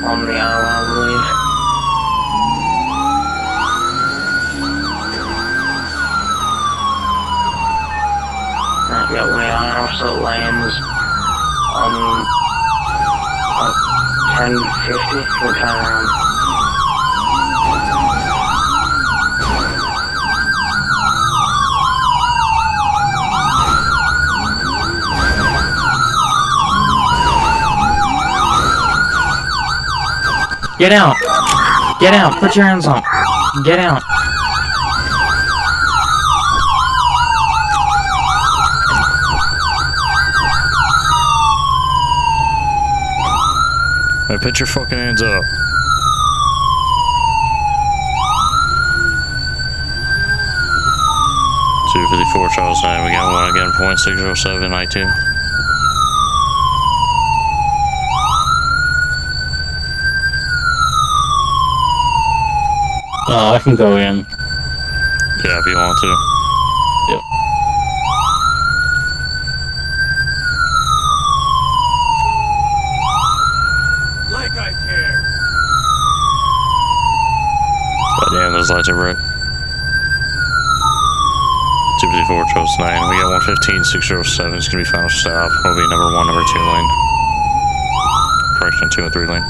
on the island, I believe. Yeah, we are opposite lanes on 1050. We'll turn around. Get out! Get out! Put your hands on! Get out! Hey, put your fucking hands up. .254 Charles 9, we got one again, .607, I2. I can go in. Yeah, if you want to. Yep. Like I care. God damn, those lights are bright. 254 Charles 9, we got 115, 607, it's gonna be final stop. Will be number 1, number 2 lane. Correction, 2 and 3 lane.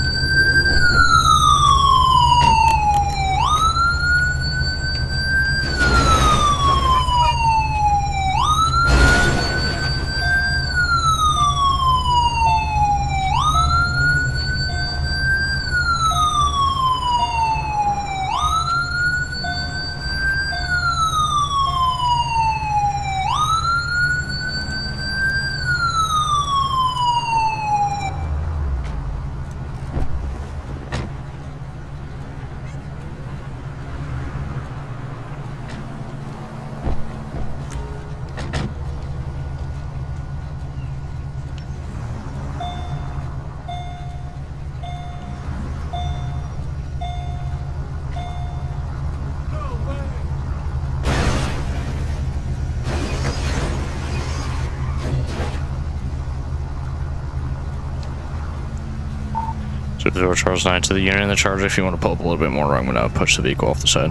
So Charles 9 to the unit in the charger. If you want to pull up a little bit more, I'm going to push the vehicle off the side.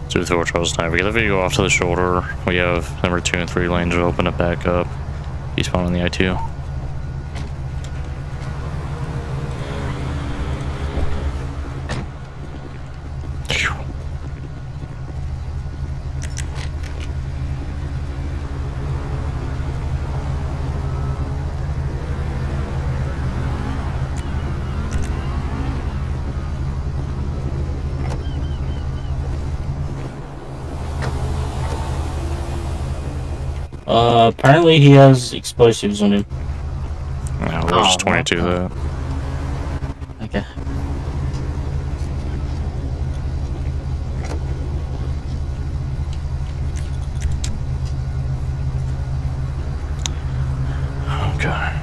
To the Charles 9, we get the vehicle off to the shoulder. We have number 2 and 3 lanes will open it back up. Eastbound on the I2. Apparently he has explosives on him. Yeah, there's 22 though. Okay. Okay.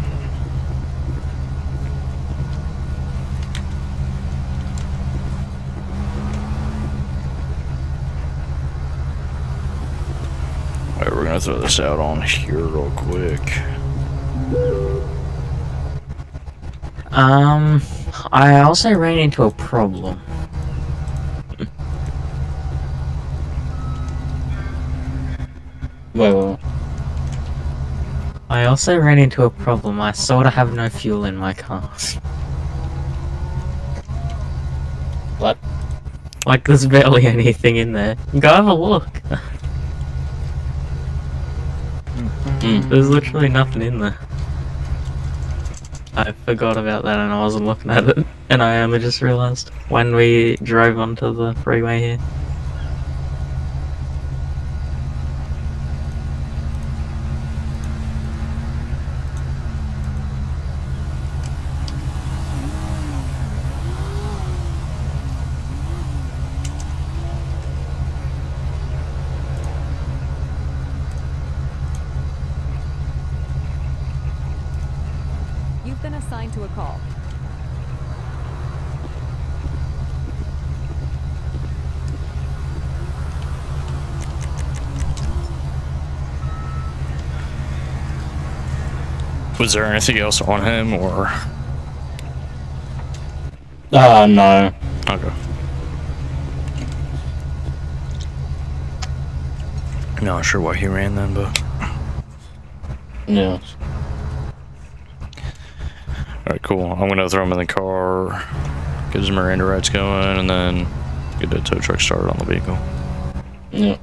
Alright, we're gonna throw this out on here real quick. I also ran into a problem. Wait. I also ran into a problem. I sort of have no fuel in my car. What? Like, there's barely anything in there. Go have a look. There's literally nothing in there. I forgot about that and I wasn't looking at it. And I only just realised when we drove onto the freeway here. You've been assigned to a call. Was there anything else on him, or? No. Okay. Not sure why he ran then, but. Yeah. Alright, cool. I'm gonna throw him in the car, get his Miranda rights going, and then get the tow truck started on the vehicle. Yeah.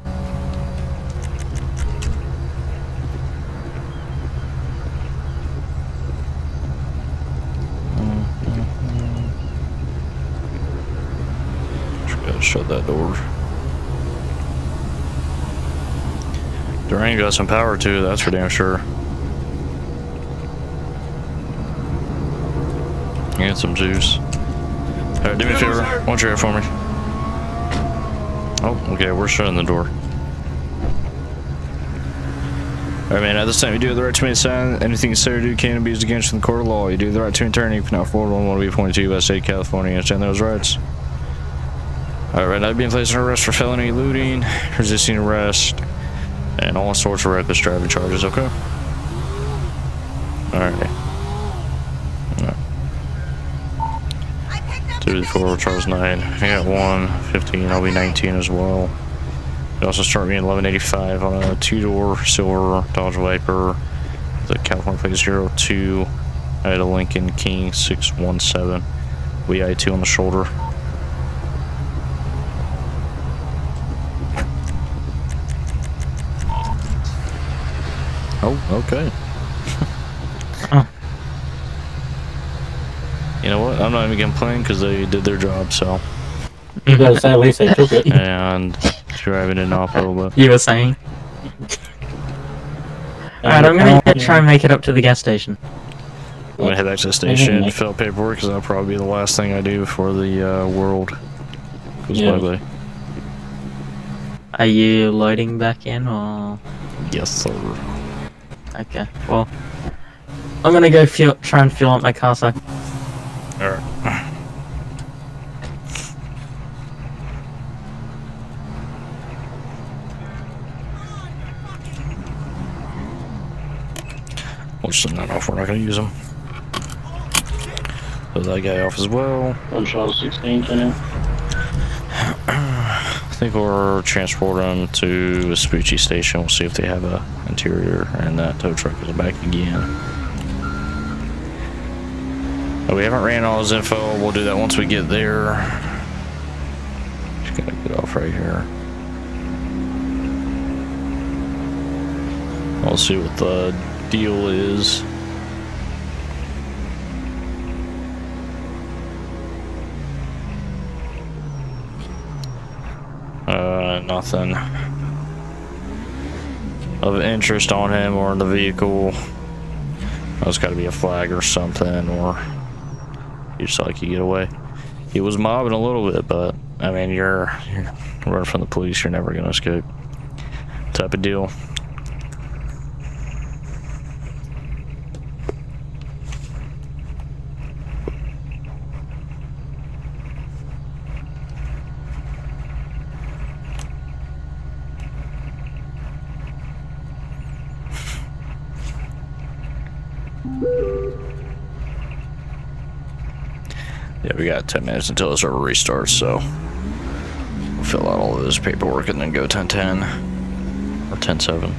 Just gotta shut that door. Duran got some power too, that's for damn sure. And some juice. Alright, do me a favor. Why don't you here for me? Oh, okay, we're shutting the door. Alright, man, at this time, you do have the right to make a sign. Anything you say or do can be used against you in the court of law. You do have the right to attorney. You cannot forward one will be appointed to you by the state of California. You understand those rights? Alright, right now you're being placed under arrest for felony looting, resisting arrest, and all sorts of reckless driving charges, okay? Alright. 2-4, Charles 9. I got 115, I'll be 19 as well. You also start me at 1185 on a 2-door silver Dodge Viper. The California plate 02. I had a Lincoln King 617. VI2 on the shoulder. Oh, okay. You know what? I'm not even gonna complain because they did their job, so. You gotta say at least they took it. And driving it off a little bit. You were saying? Alright, I'm gonna try and make it up to the gas station. I'm gonna head back to the station, fill out paperwork, because that'll probably be the last thing I do before the world goes ugly. Are you loading back in, or? Yes, sir. Okay, well. I'm gonna go try and fill up my car, so. Alright. We'll just send that off, we're not gonna use them. Put that guy off as well. On Charles 16 to now. I think we'll transport them to the Spoochie station. We'll see if they have a interior, and that tow truck is back again. Oh, we haven't ran all his info. We'll do that once we get there. Just gotta get off right here. We'll see what the deal is. Nothing of interest on him or in the vehicle. There's got to be a flag or something, or you just like you get away. He was mobbing a little bit, but I mean, you're running from the police. You're never gonna escape. Type of deal. Yeah, we got 10 minutes until the server restarts, so we'll fill out all of this paperwork and then go 10:10 or 10:07.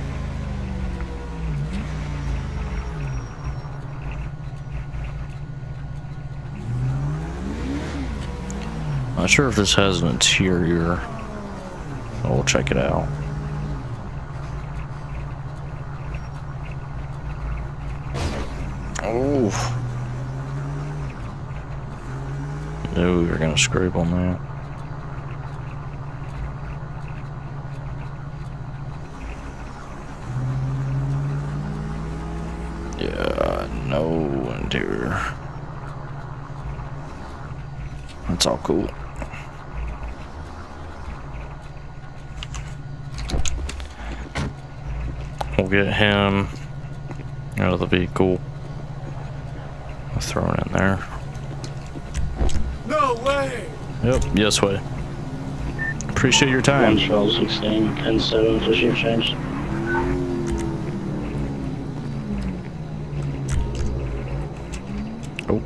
Not sure if this has an interior. We'll check it out. Oh. No, we were gonna scrape on that. Yeah, no interior. That's all cool. We'll get him out of the vehicle. I'll throw it in there. No way! Yep, yes way. Appreciate your time. 11216 and 7 for shift change. Oh,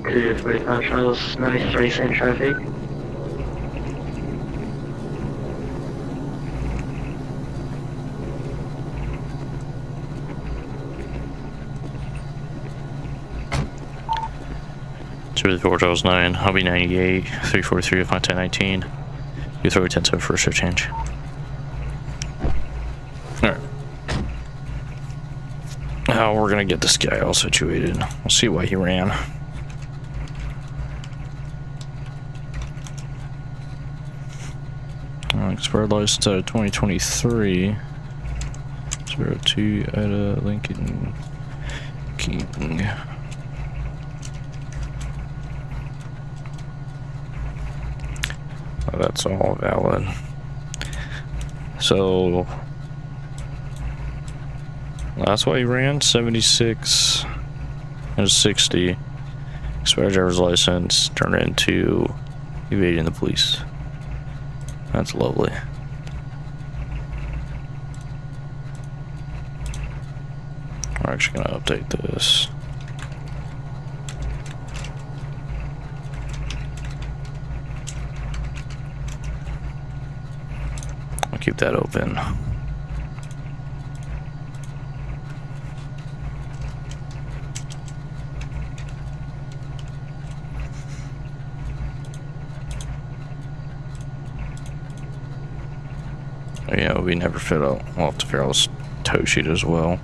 245 Charles, 93 cent traffic. Chp 409, I'll be 98, 343 if my 1019. You throw a 10 for a shift change. Alright. Now we're gonna get this guy all situated. We'll see why he ran. Expired license out of 2023. 02 out of Lincoln King. Oh, that's all valid. So that's why he ran 76 and 60. Expired driver's license turned into evading the police. That's lovely. We're actually gonna update this. I'll keep that open. Oh, yeah, we never fit out. We'll have to figure out this tow sheet as well.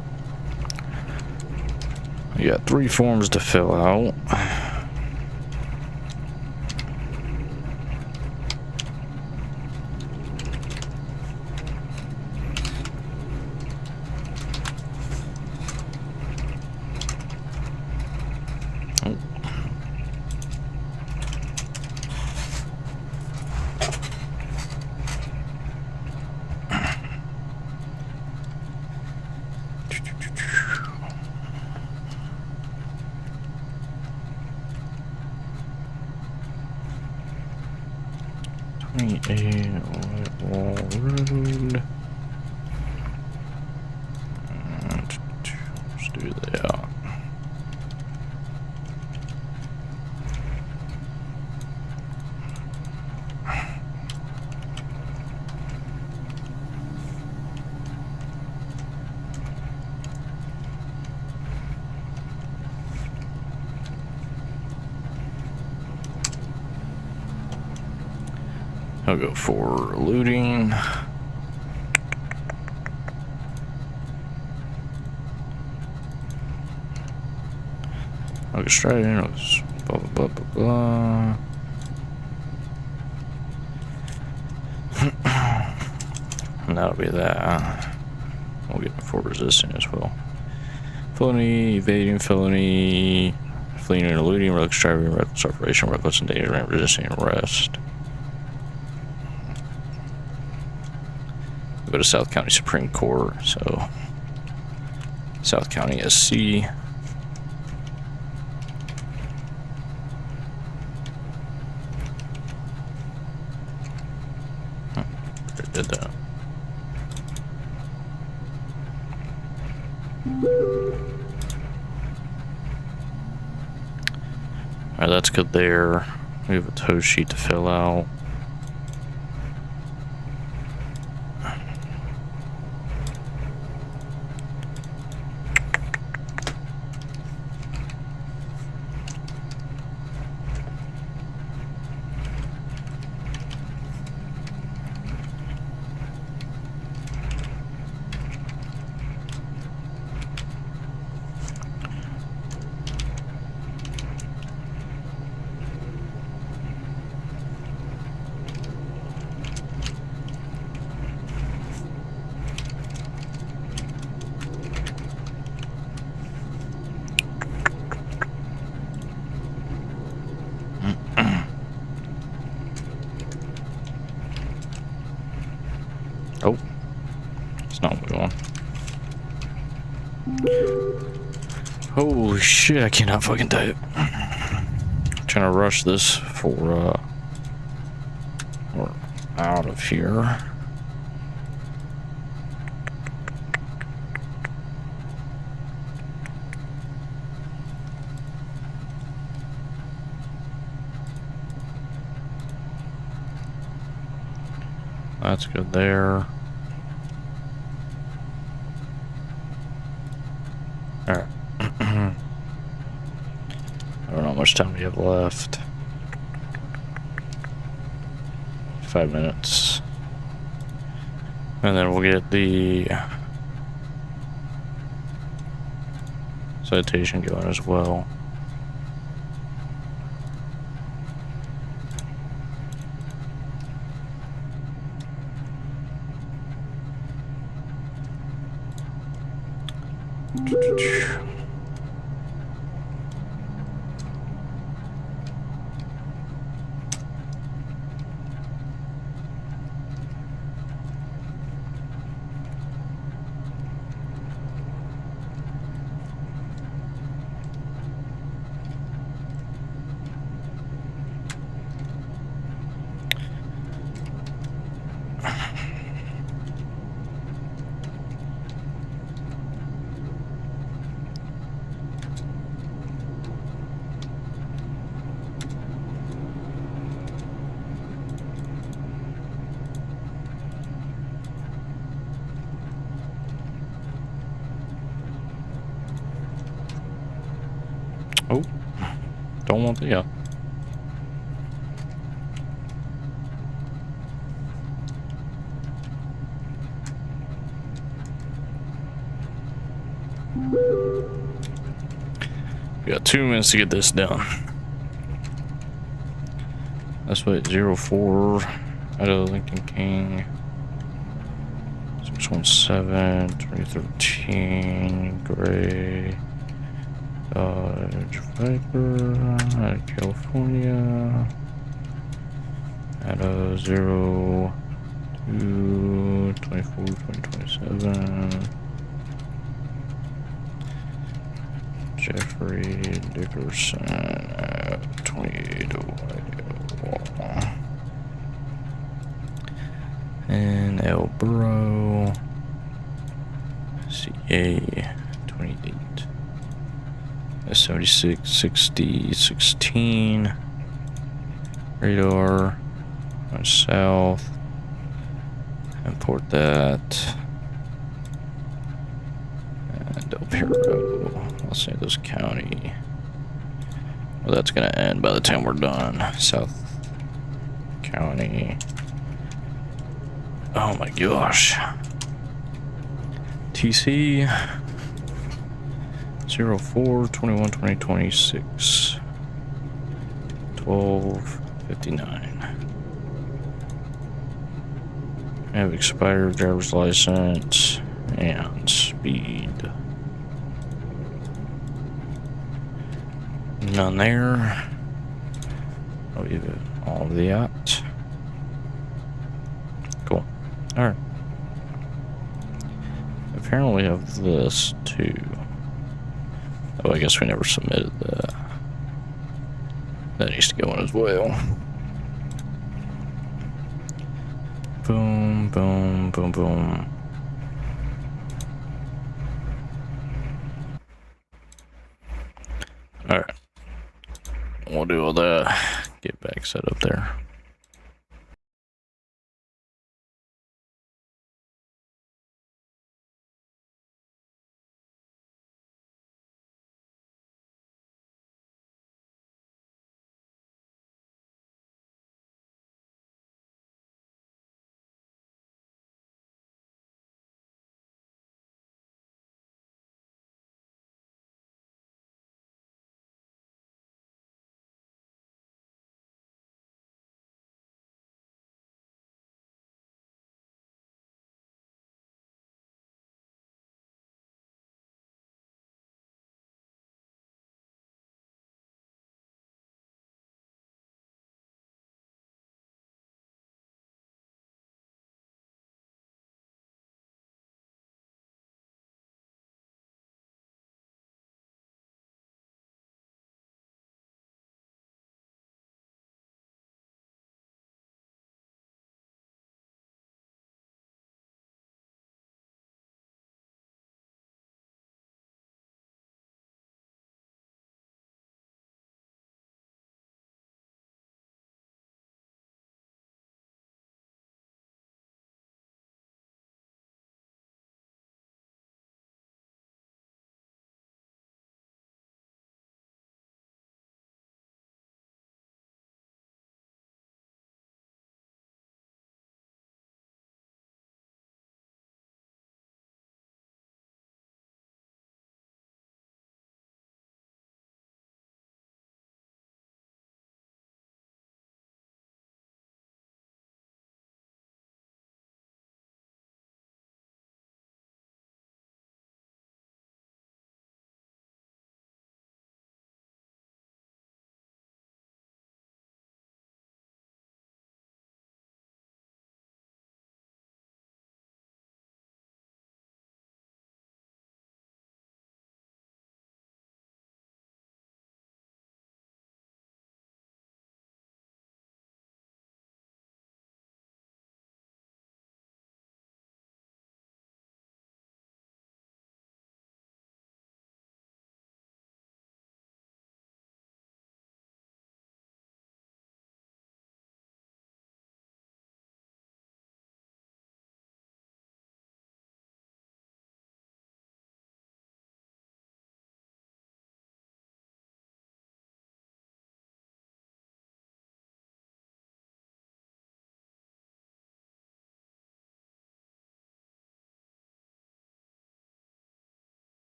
We got 3 forms to fill out. Let's do that. I'll go for looting. I'll go straight in. Blah, blah, blah, blah, blah. And that'll be that. We'll get for resisting as well. Felony, evading, felony, fleeing and eluding, reckless driving, reckless operation, reckless endangerment, resisting arrest. Go to South County Supreme Court, so South County SC. Did that. Alright, that's good there. We have a tow sheet to fill out. Holy shit, I cannot fucking type. Trying to rush this for we're out of here. That's good there. Alright. I don't know how much time we have left. 5 minutes. And then we'll get the citation going as well. Oh, don't want the We got 2 minutes to get this done. That's what 04 out of Lincoln King. 617, 2013, Gray. Dodge Viper out of California. Out of 02, 24, 2027. Jeffrey Dickerson, 28 Ohio. And El Burrow, CA, 28. 76, 60, 16. Radar, going south. Import that. And El Perro, Los Angeles County. Well, that's gonna end by the time we're done. South County. Oh my gosh. TC 04 21 2026 12:59. I have expired driver's license and speed. None there. I'll give it all of that. Cool. Alright. Apparently we have this too. Oh, I guess we never submitted that. That needs to go in as well. Boom, boom, boom, boom. Alright. We'll do all that. Get back set up there.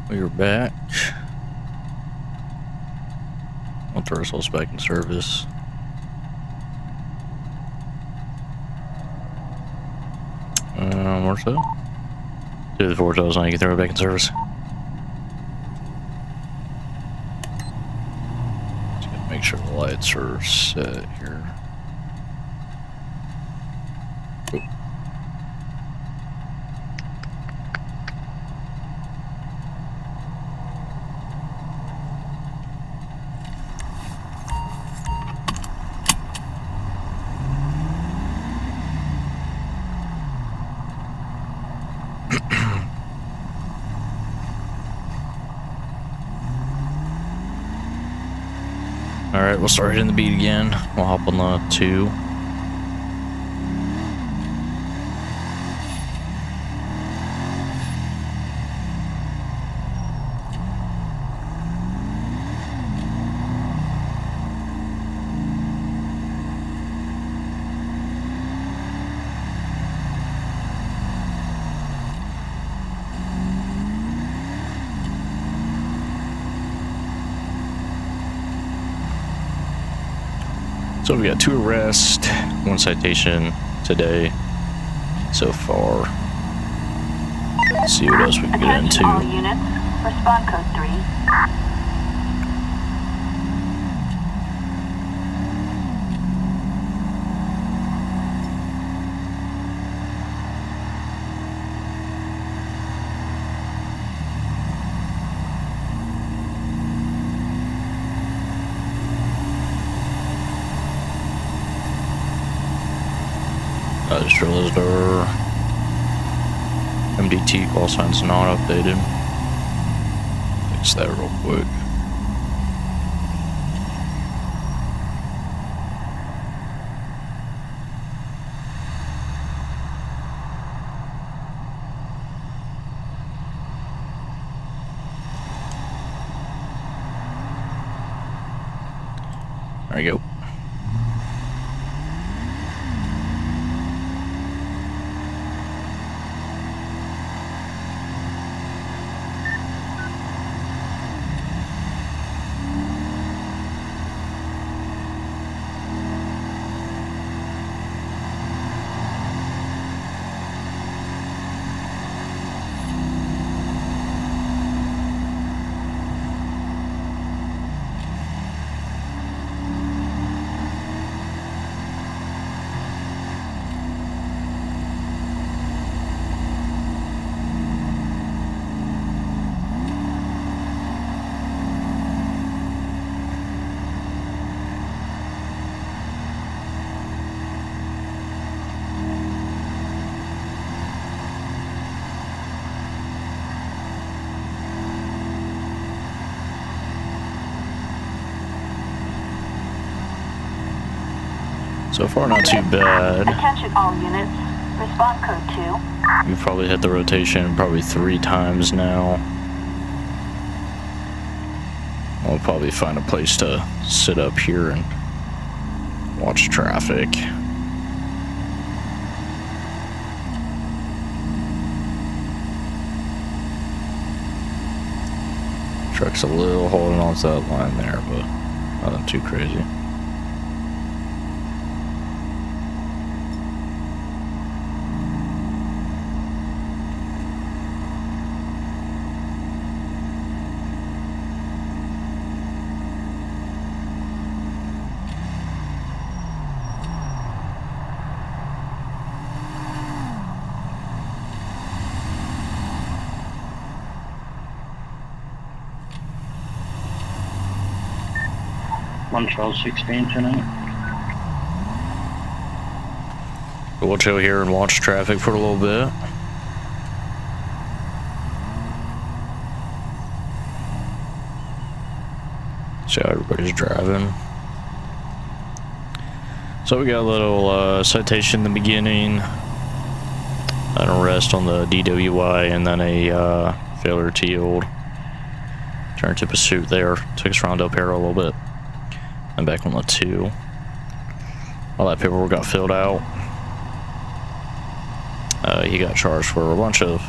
We are back. I'll throw ourselves back in service. Where's that? Do the 4,000, I can throw it back in service. Just gotta make sure the lights are set here. Oop. Alright, we'll start hitting the beat again. We'll hop on the 2. So we got 2 arrests, 1 citation today so far. Let's see what else we can get Attention all into. units. Respond code 3. I just realized our MDT call sign's not updated. Fix that real quick. There you go. So far, not too bad. Attention all units. Respond code 2. We've probably hit the rotation probably 3 times now. I'll probably find a place to sit up here and watch traffic. Truck's a little holding on to that line there, but nothing too crazy. One Charles 16 tonight. We'll chill here and watch traffic for a little bit. See how everybody's driving. So we got a little citation in the beginning, an arrest on the DWI, and then a failure to yield. Trying to pursuit there. Took us around up here a little bit. And back on the 2. All that paperwork got filled out. He got charged for a bunch of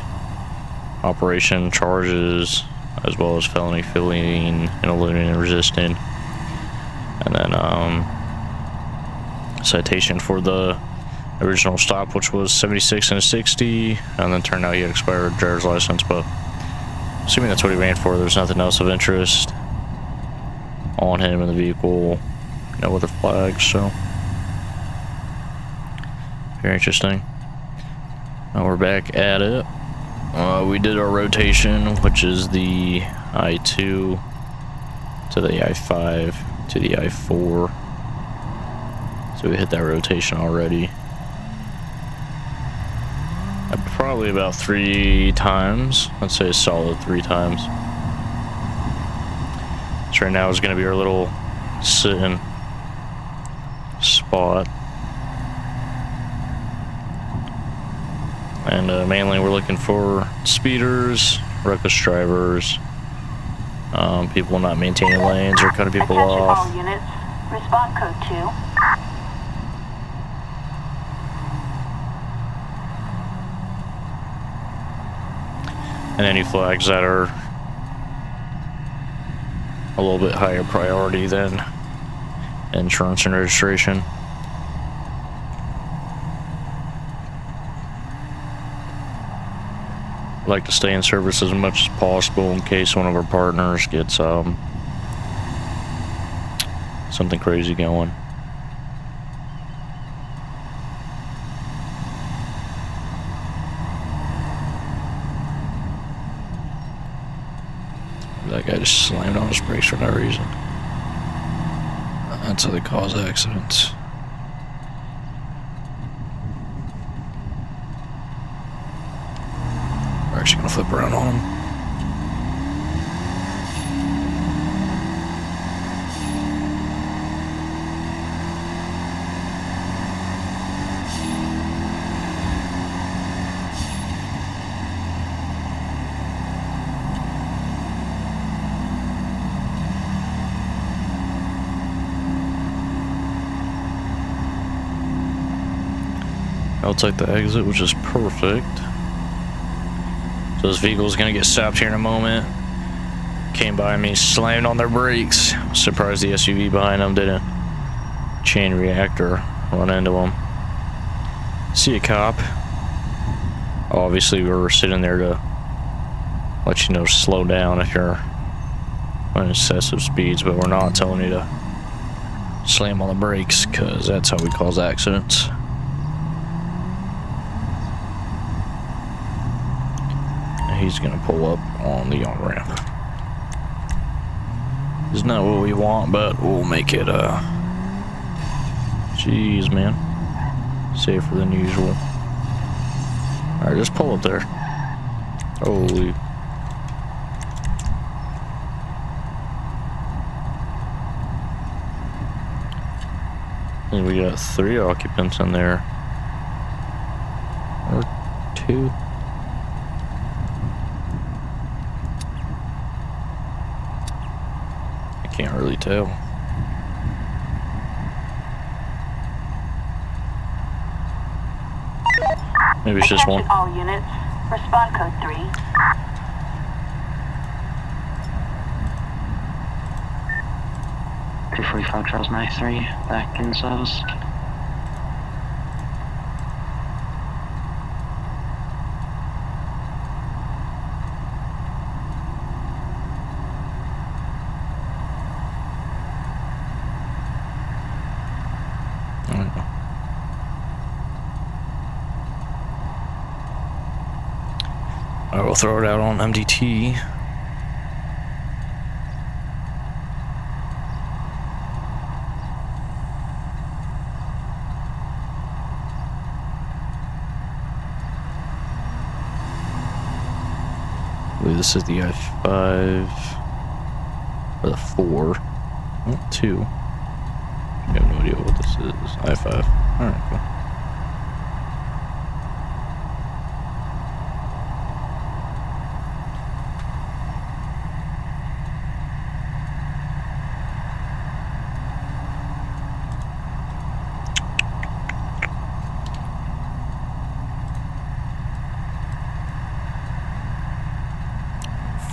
operation charges, as well as felony fleeing and eluding and resisting. And then citation for the original stop, which was 76 and a 60, and then turned out he had expired driver's license. But assuming that's what he ran for, there's nothing else of interest on him in the vehicle, no other flags, so very interesting. Now we're back at it. We did our rotation, which is the I-2 to the I-5 to the I-4. So we hit that rotation already. Probably about 3 times. Let's say a solid 3 times. So right now is going to be our little sit-in spot. And mainly we're looking for speeders, reckless drivers, people not maintaining lanes or cutting people Attention off. all units. Respond code 2. And any flags that are a little bit higher priority than insurance and registration. I'd like to stay in service as much as possible in case one of our partners gets something crazy going. That guy just slammed on his brakes for no reason. That's how they cause accidents. We're actually gonna flip around on him. I'll take the exit, which is perfect. So this vehicle is gonna get stopped here in a moment. Came by me, slammed on their brakes. Surprised the SUV behind them didn't chain react or run into them. See a cop. Obviously, we were sitting there to let you know to slow down if you're on excessive speeds, but we're not telling you to slam on the brakes because that's how we cause accidents. He's gonna pull up on the on-ramp. It's not what we want, but we'll make it, jeez, man. Safer than usual. Alright, just pull up there. Holy. And we got 3 occupants in there. Or 2. Can't really tell. Maybe it's just one. Attention all units. Respond code 3. Charles 93, back in service. I will throw it out on MDT. I believe this is the I-5 or the 4. Oh, 2. I have no idea what this is. I-5. Alright, cool.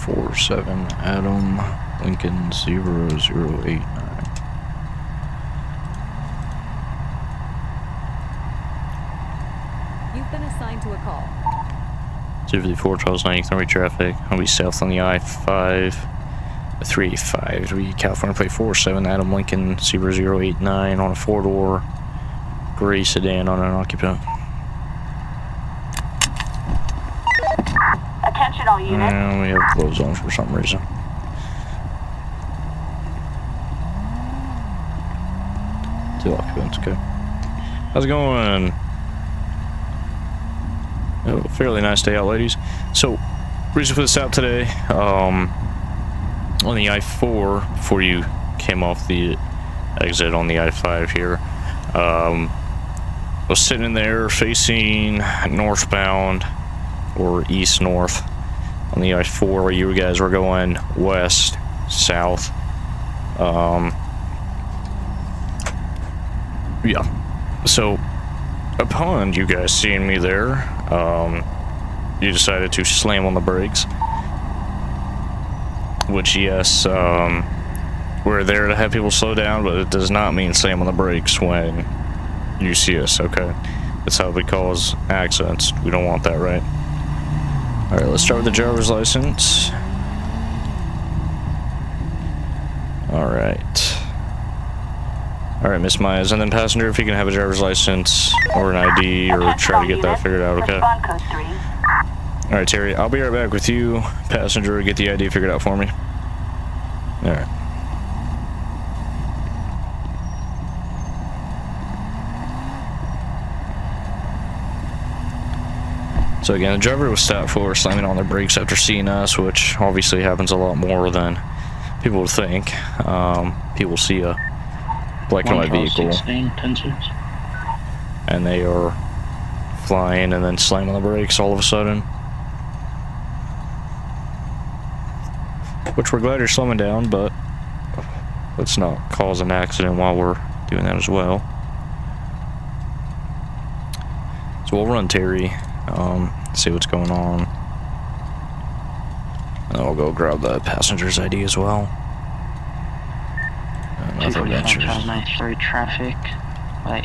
47 Adam Lincoln 0089. You've been assigned to a call. 254 Charles 93 traffic. I'll be south on the I-5. 385. We California plate 47 Adam Lincoln 0089 on a 4-door gray sedan on an occupant. Attention all units. And we have closed on for some reason. Two occupants, okay. How's it going? Oh, fairly nice day out, ladies. So, reason for this out today, on the I-4, before you came off the exit on the I-5 here, I was sitting in there facing northbound, or east-north, on the I-4, where you guys were going west, south. Yeah. So, upon you guys seeing me there, you decided to slam on the brakes. Which, yes, we're there to have people slow down, but it does not mean slam on the brakes when you see us, okay? That's how we cause accidents. We don't want that, right? Alright, let's start with the driver's license. Alright. Alright, Miss Myers, and then passenger, if you can have a driver's license or an ID or try to get that figured out, okay? Respond code 3. Alright, Terry, I'll be right back with you. Passenger, get the ID figured out for me. Alright. So again, the driver was stopped for slamming on their brakes after seeing us, which obviously happens a lot more than people would think. People see a black and white vehicle, 16, and they are flying and then slam on the brakes all of a sudden. Which we're glad you're slowing down, but let's not cause an accident while we're doing that as well. So we'll run Terry, see what's going on. And then I'll go grab the passenger's ID as well. Nothing ventures. 93 traffic,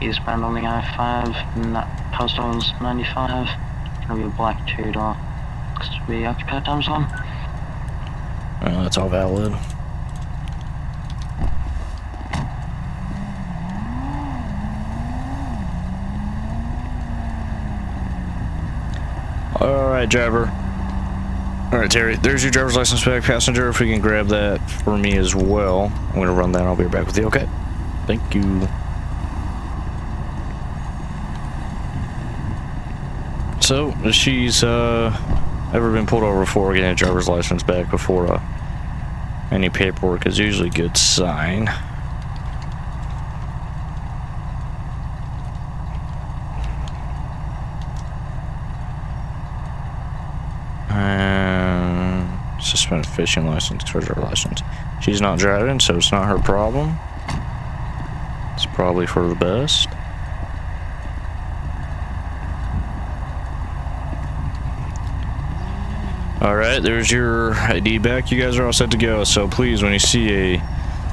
eastbound on the I-5, postal's 95. Gonna be a black 2-door. Looks to be occupied times on. That's all valid. Alright, driver. Alright, Terry, there's your driver's license back, passenger. If we can grab that for me as well. I'm gonna run that, I'll be right back with you, okay? Thank you. So, she's ever been pulled over before getting a driver's license back before any paperwork is usually a good sign. Suspended fishing license, treasure license. She's not driving, so it's not her problem. It's probably for the best. Alright, there's your ID back. You guys are all set to go. So please, when you see a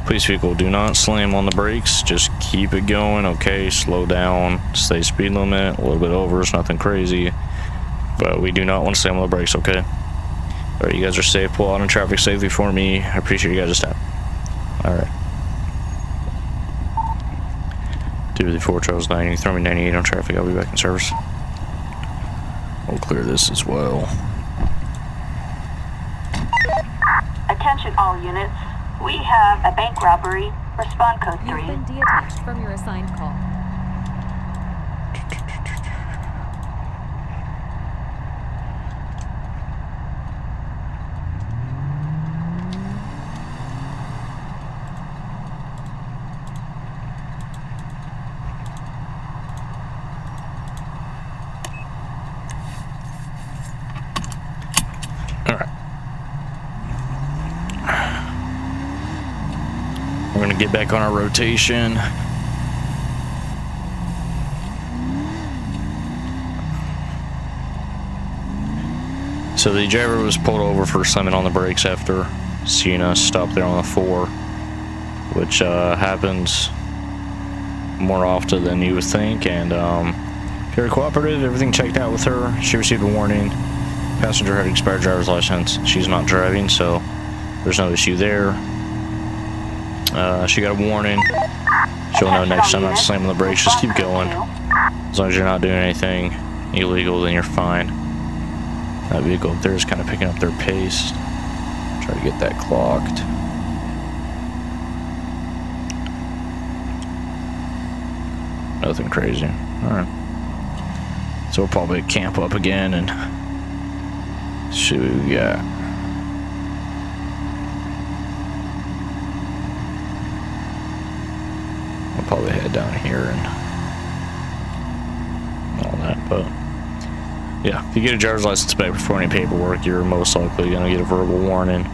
police vehicle, do not slam on the brakes. Just keep it going, okay? Slow down. Stay speed limit. A little bit over. It's nothing crazy. But we do not want to slam on the brakes, okay? Alright, you guys are safe. Pull out in traffic safely for me. I appreciate you guys' stop. Alright. 254 Charles 90. Throw me 98 on traffic. I'll be back in service. We'll clear this as well. Attention all units. We have a bank robbery. Respond code 3. You've been detached from your assigned call. We're gonna get back on our rotation. So the driver was pulled over for slamming on the brakes after seeing us stop there on the 4, which happens more often than you would think, and very cooperative. Everything checked out with her. She received a warning. Passenger had expired driver's license. She's not driving, so there's no issue there. She got a warning. She'll know next time not slamming the brakes. Just keep going. As long as you're not doing anything illegal, then you're fine. That vehicle up there is kind of picking up their pace. Try to get that clocked. Nothing crazy. Alright. So we'll probably camp up again and see what we got. We'll probably head down here and all that, but yeah, if you get a driver's license back before any paperwork, you're most likely going to get a verbal warning.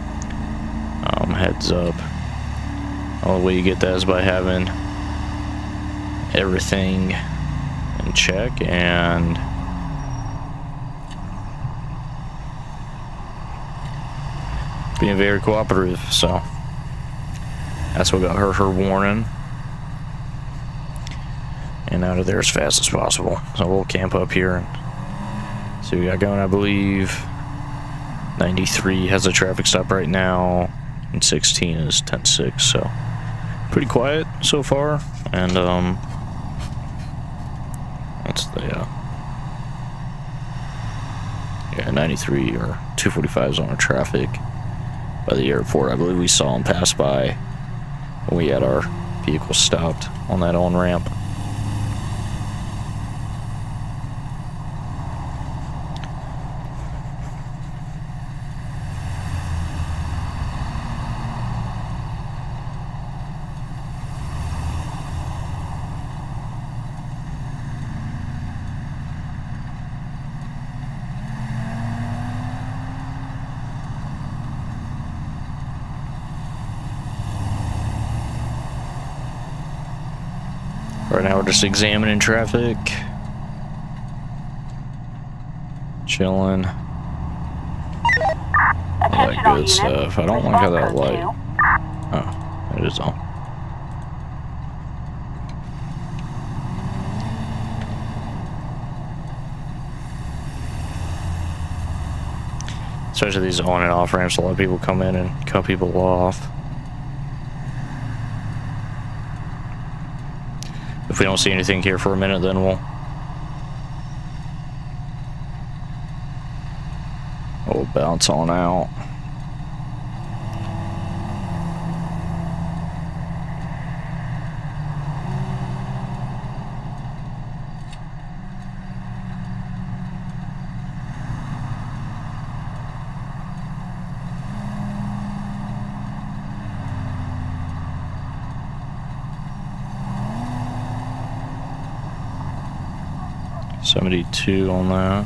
Heads up. The only way you get that is by having everything in check and being very cooperative. So that's what got her warning, and out of there as fast as possible. So we'll camp up here and see what we got going. I believe 93 has a traffic stop right now, and 16 is 10-6, so pretty quiet so far. And that's the yeah, 93 or 245 is on our traffic by the airport. I believe we saw him pass by when we had our vehicle stopped on that on-ramp. Right now we're just examining traffic, chilling, all that good stuff. I don't like how that light, oh, it is on. Especially these on and off ramps, a lot of people come in and cut people off. If we don't see anything here for a minute, then we'll bounce on out. $72 on that.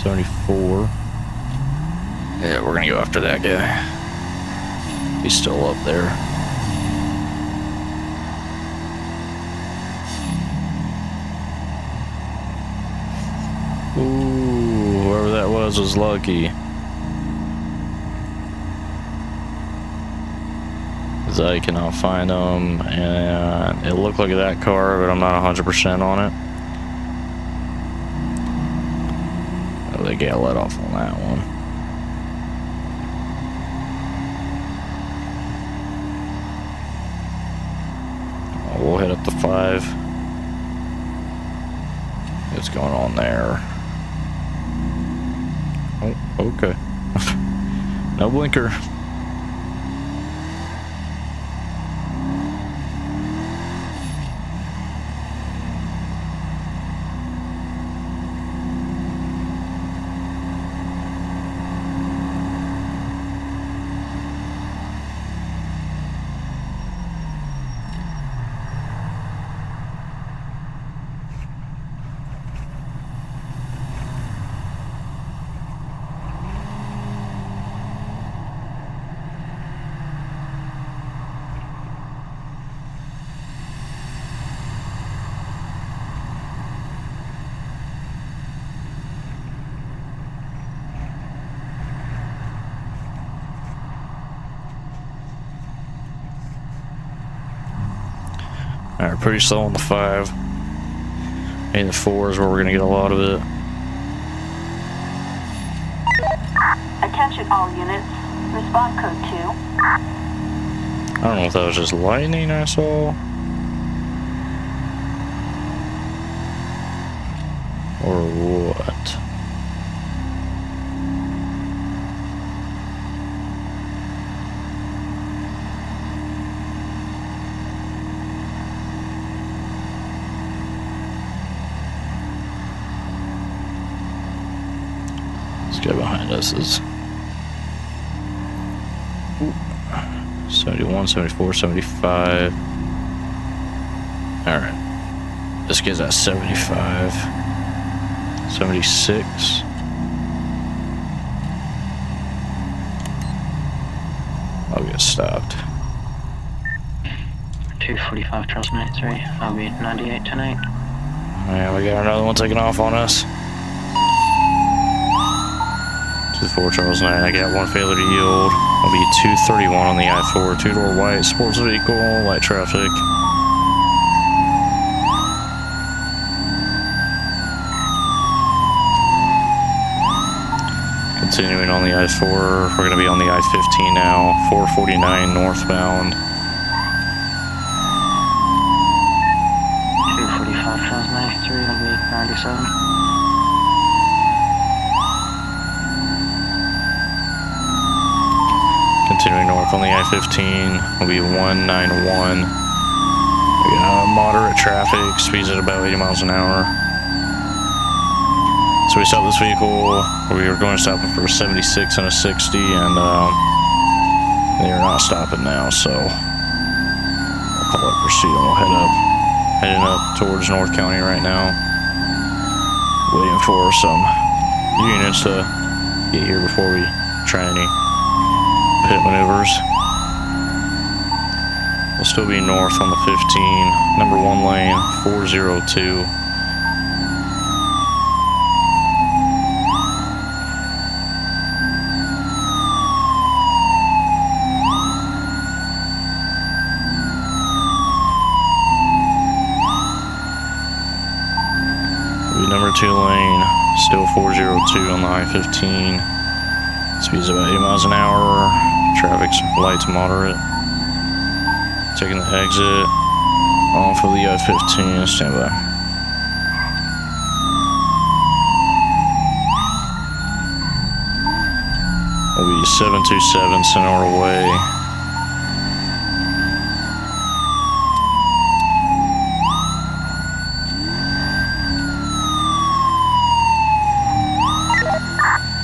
74. Yeah, we're gonna go after that guy. He's still up there. Ooh, whoever that was lucky. Because I cannot find him, and it looked like that car, but I'm not 100% on it. They got let off on that one. We'll head up to 5. What's going on there? Oh, okay. No blinker. Alright, pretty slow on the 5. And the 4 is where we're gonna get a lot of it. Attention all units. Response code 2. I don't know if that was just lightning I saw. Or what? This guy behind us is 71, 74, 75. Alright. This guy's at 75. 76. I'll get stopped. 245 Charles 93. I'll be 98 tonight. Yeah, we got another one taking off on us. 2-4 Charles 9. I got one failure to yield. I'll be 231 on the I-4. 2-door white sports vehicle, light traffic. Continuing on the I-4, we're going to be on the I-15 now, 449 northbound. 245 Charles 93, I'll be 97. Continuing north on the I-15, will be 191. We got moderate traffic, speeds at about 80 miles an hour. So we stopped this vehicle. We were going to stop it for a 76 and a 60, and they are not stopping now, so we'll call it proceed and we'll heading up towards North County right now. Waiting for some units to get here before we try any pit maneuvers. We'll still be north on the 15, number 1 lane, 402. Number 2 lane, still 402 on the I-15. Speeds about 80 miles an hour. Traffic's light to moderate. Taking the exit off of the I-15. Stand by. We'll be 727 Sonora Way.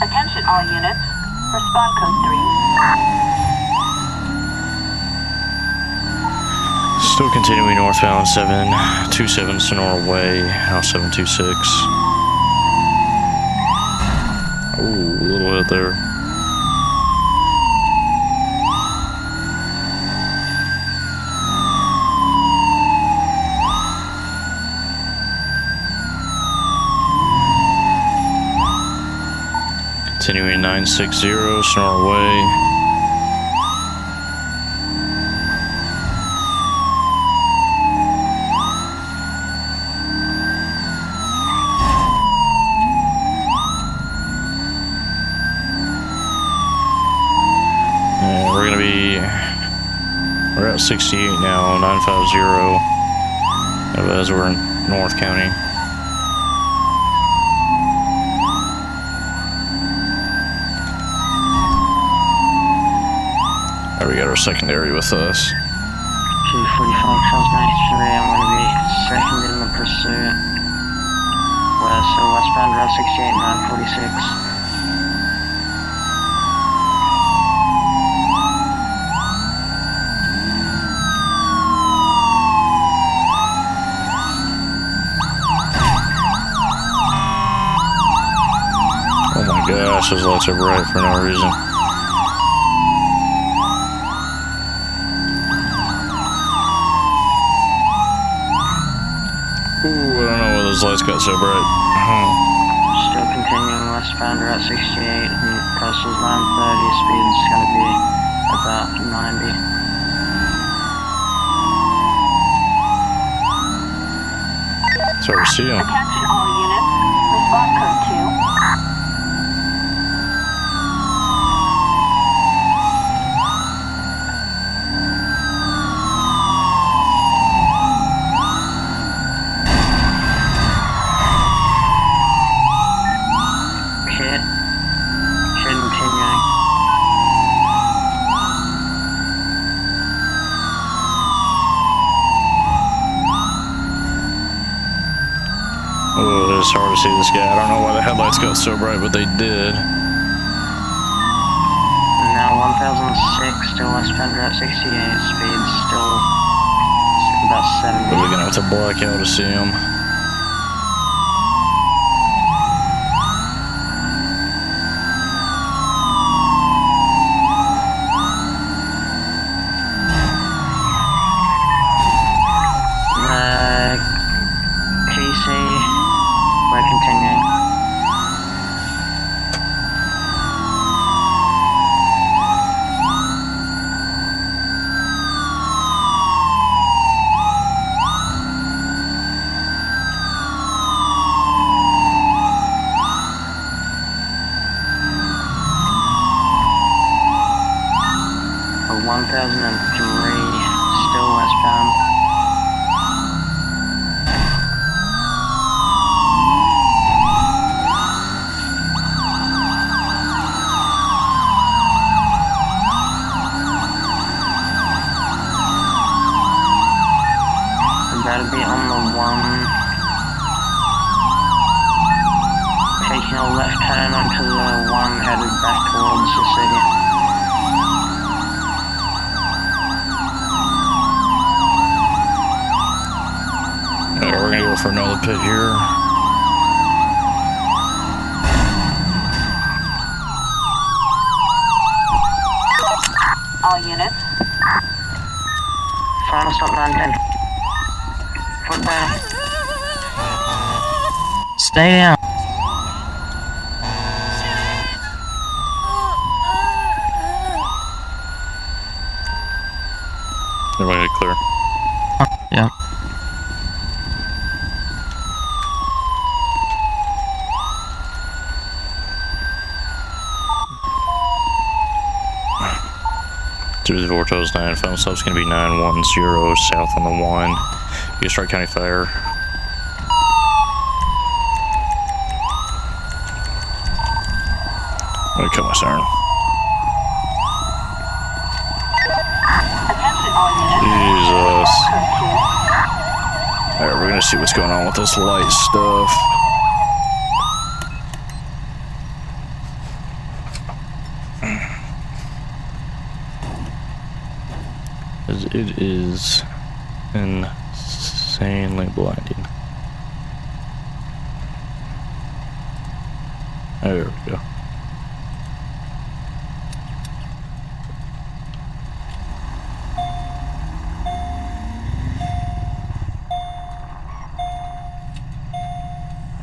Attention all units. Respond code 3. Still continuing northbound, 727 Sonora Way, House 726. Ooh, a little bit there. Continuing 960 Sonora Way. And we're at 68 now, 950. As we're in North County. We got our secondary with us. 245 Charles 93, I'm going to be second in the pursuit. Westbound Route 68, 946. Oh my gosh, those lights are bright for no reason. Ooh, I don't know why those lights got so bright. Still continuing westbound Route 68, and coastal's 930, speed's going to be about 90. It's hard to see him. Attention all units. Response code 2. Hit. Continuing. Oh, it's hard to see this guy. I don't know why the headlights got so bright, but they did. Now 1006, still westbound Route 68, speed still about 70. But we're gonna have to black out to see him. PC, we're continuing. For 1003, still westbound. That'll be on the one. Taking a left turn onto the one headed back towards the city. Alright, we're gonna go for another pit here. All units. Final stop 910. Foot down. Stay down. Everybody clear. Yeah. Two 409. Final stop's gonna be 910 south on the one. You start county fire. I'm gonna cut my siren. Attention all units. Jesus. Code 2. Alright, we're gonna see what's going on with this light stuff. It is insanely blinding. There we go.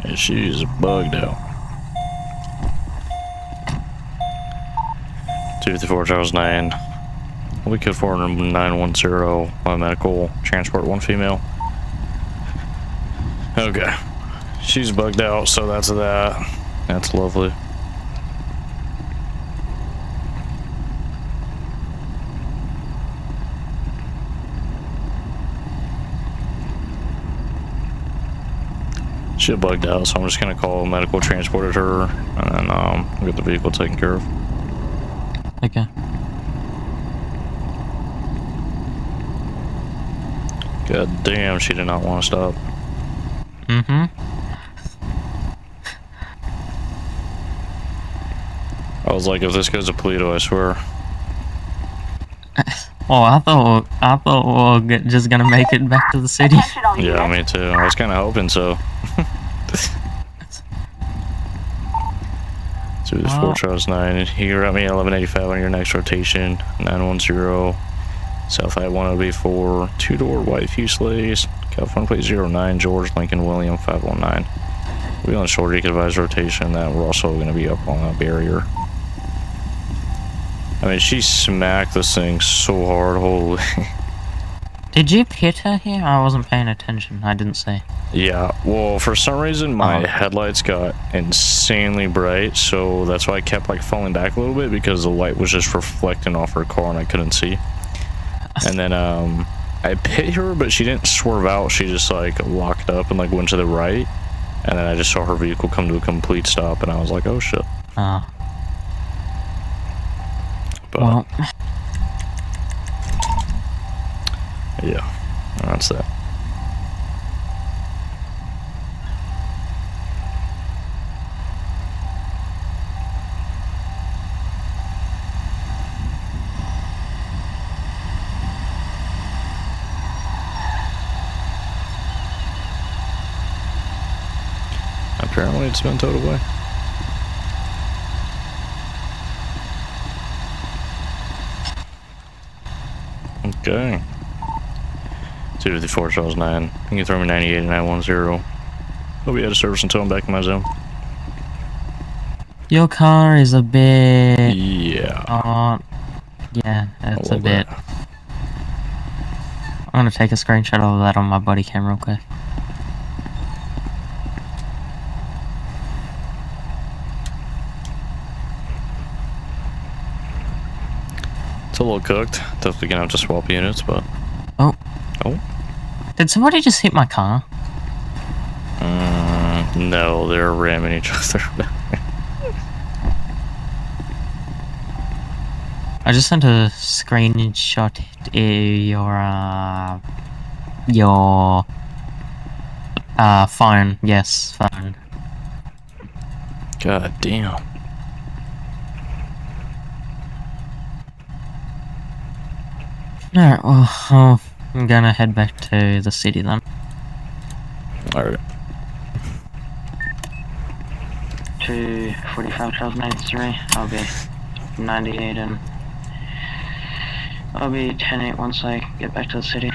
Yeah, she's bugged out. 254 Charles 9. We could 4910 medical transport one female. Okay. She's bugged out, so that's that. That's lovely. She bugged out, so I'm just gonna call medical transported her and then get the vehicle taken care of. Okay. God damn, she did not want to stop. Mm-hmm. I was like, if this goes to Toledo, I swear. Oh, I thought we were just gonna make it back to the city. Attention all Yeah, units. me too. I was kind of hoping so. So this 4 Charles 9. You got me 1185 on your next rotation. 910. South I-10B4. 2-door white Fusiliers. California plate 09. George Lincoln William 519. We on short advised rotation. That we're also going to be up on that barrier. I mean, she smacked this thing so hard. Holy. Did you hit her here? I wasn't paying attention. I didn't see. Yeah, well, for some reason, my Oh. headlights got insanely bright, so that's why I kept, like, falling back a little bit, because the light was just reflecting off her car and I couldn't see. And then, I hit her, but she didn't swerve out. She just, like, locked up and, like, went to the right. And then I just saw her vehicle come to a complete stop, and I was like, oh, shit. Oh. But, Well. yeah, that's that. Apparently it's been towed away. Okay. 254 Charles 9. You can throw me 98 and 910. I'll be out of service until I'm back in my zone. Your car is a bit... Yeah. Yeah, it's a little bit. bit. I'm gonna take a screenshot of that on my body cam real quick. It's a little cooked. Definitely gonna have to swap units, but... Oh. Oh? Did somebody just hit my car? No, they're ramming each other. I just sent a screenshot to your phone. Yes, phone. God damn. Alright, well, I'm gonna head back to the city then. Alright. 245 Charles 93. I'll be 98 and I'll be 10-8 once I get back to the city.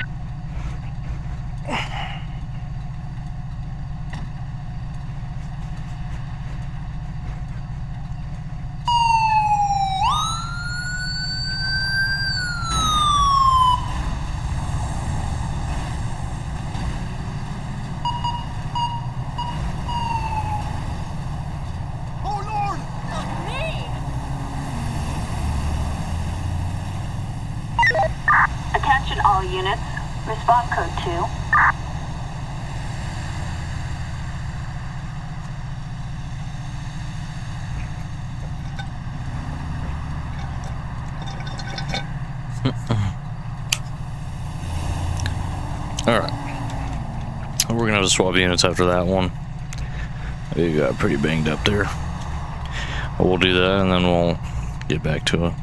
Attention all units. Response code 2. Alright. We're gonna have to swap units after that one. We got pretty banged up there. We'll do that and then we'll get back to it.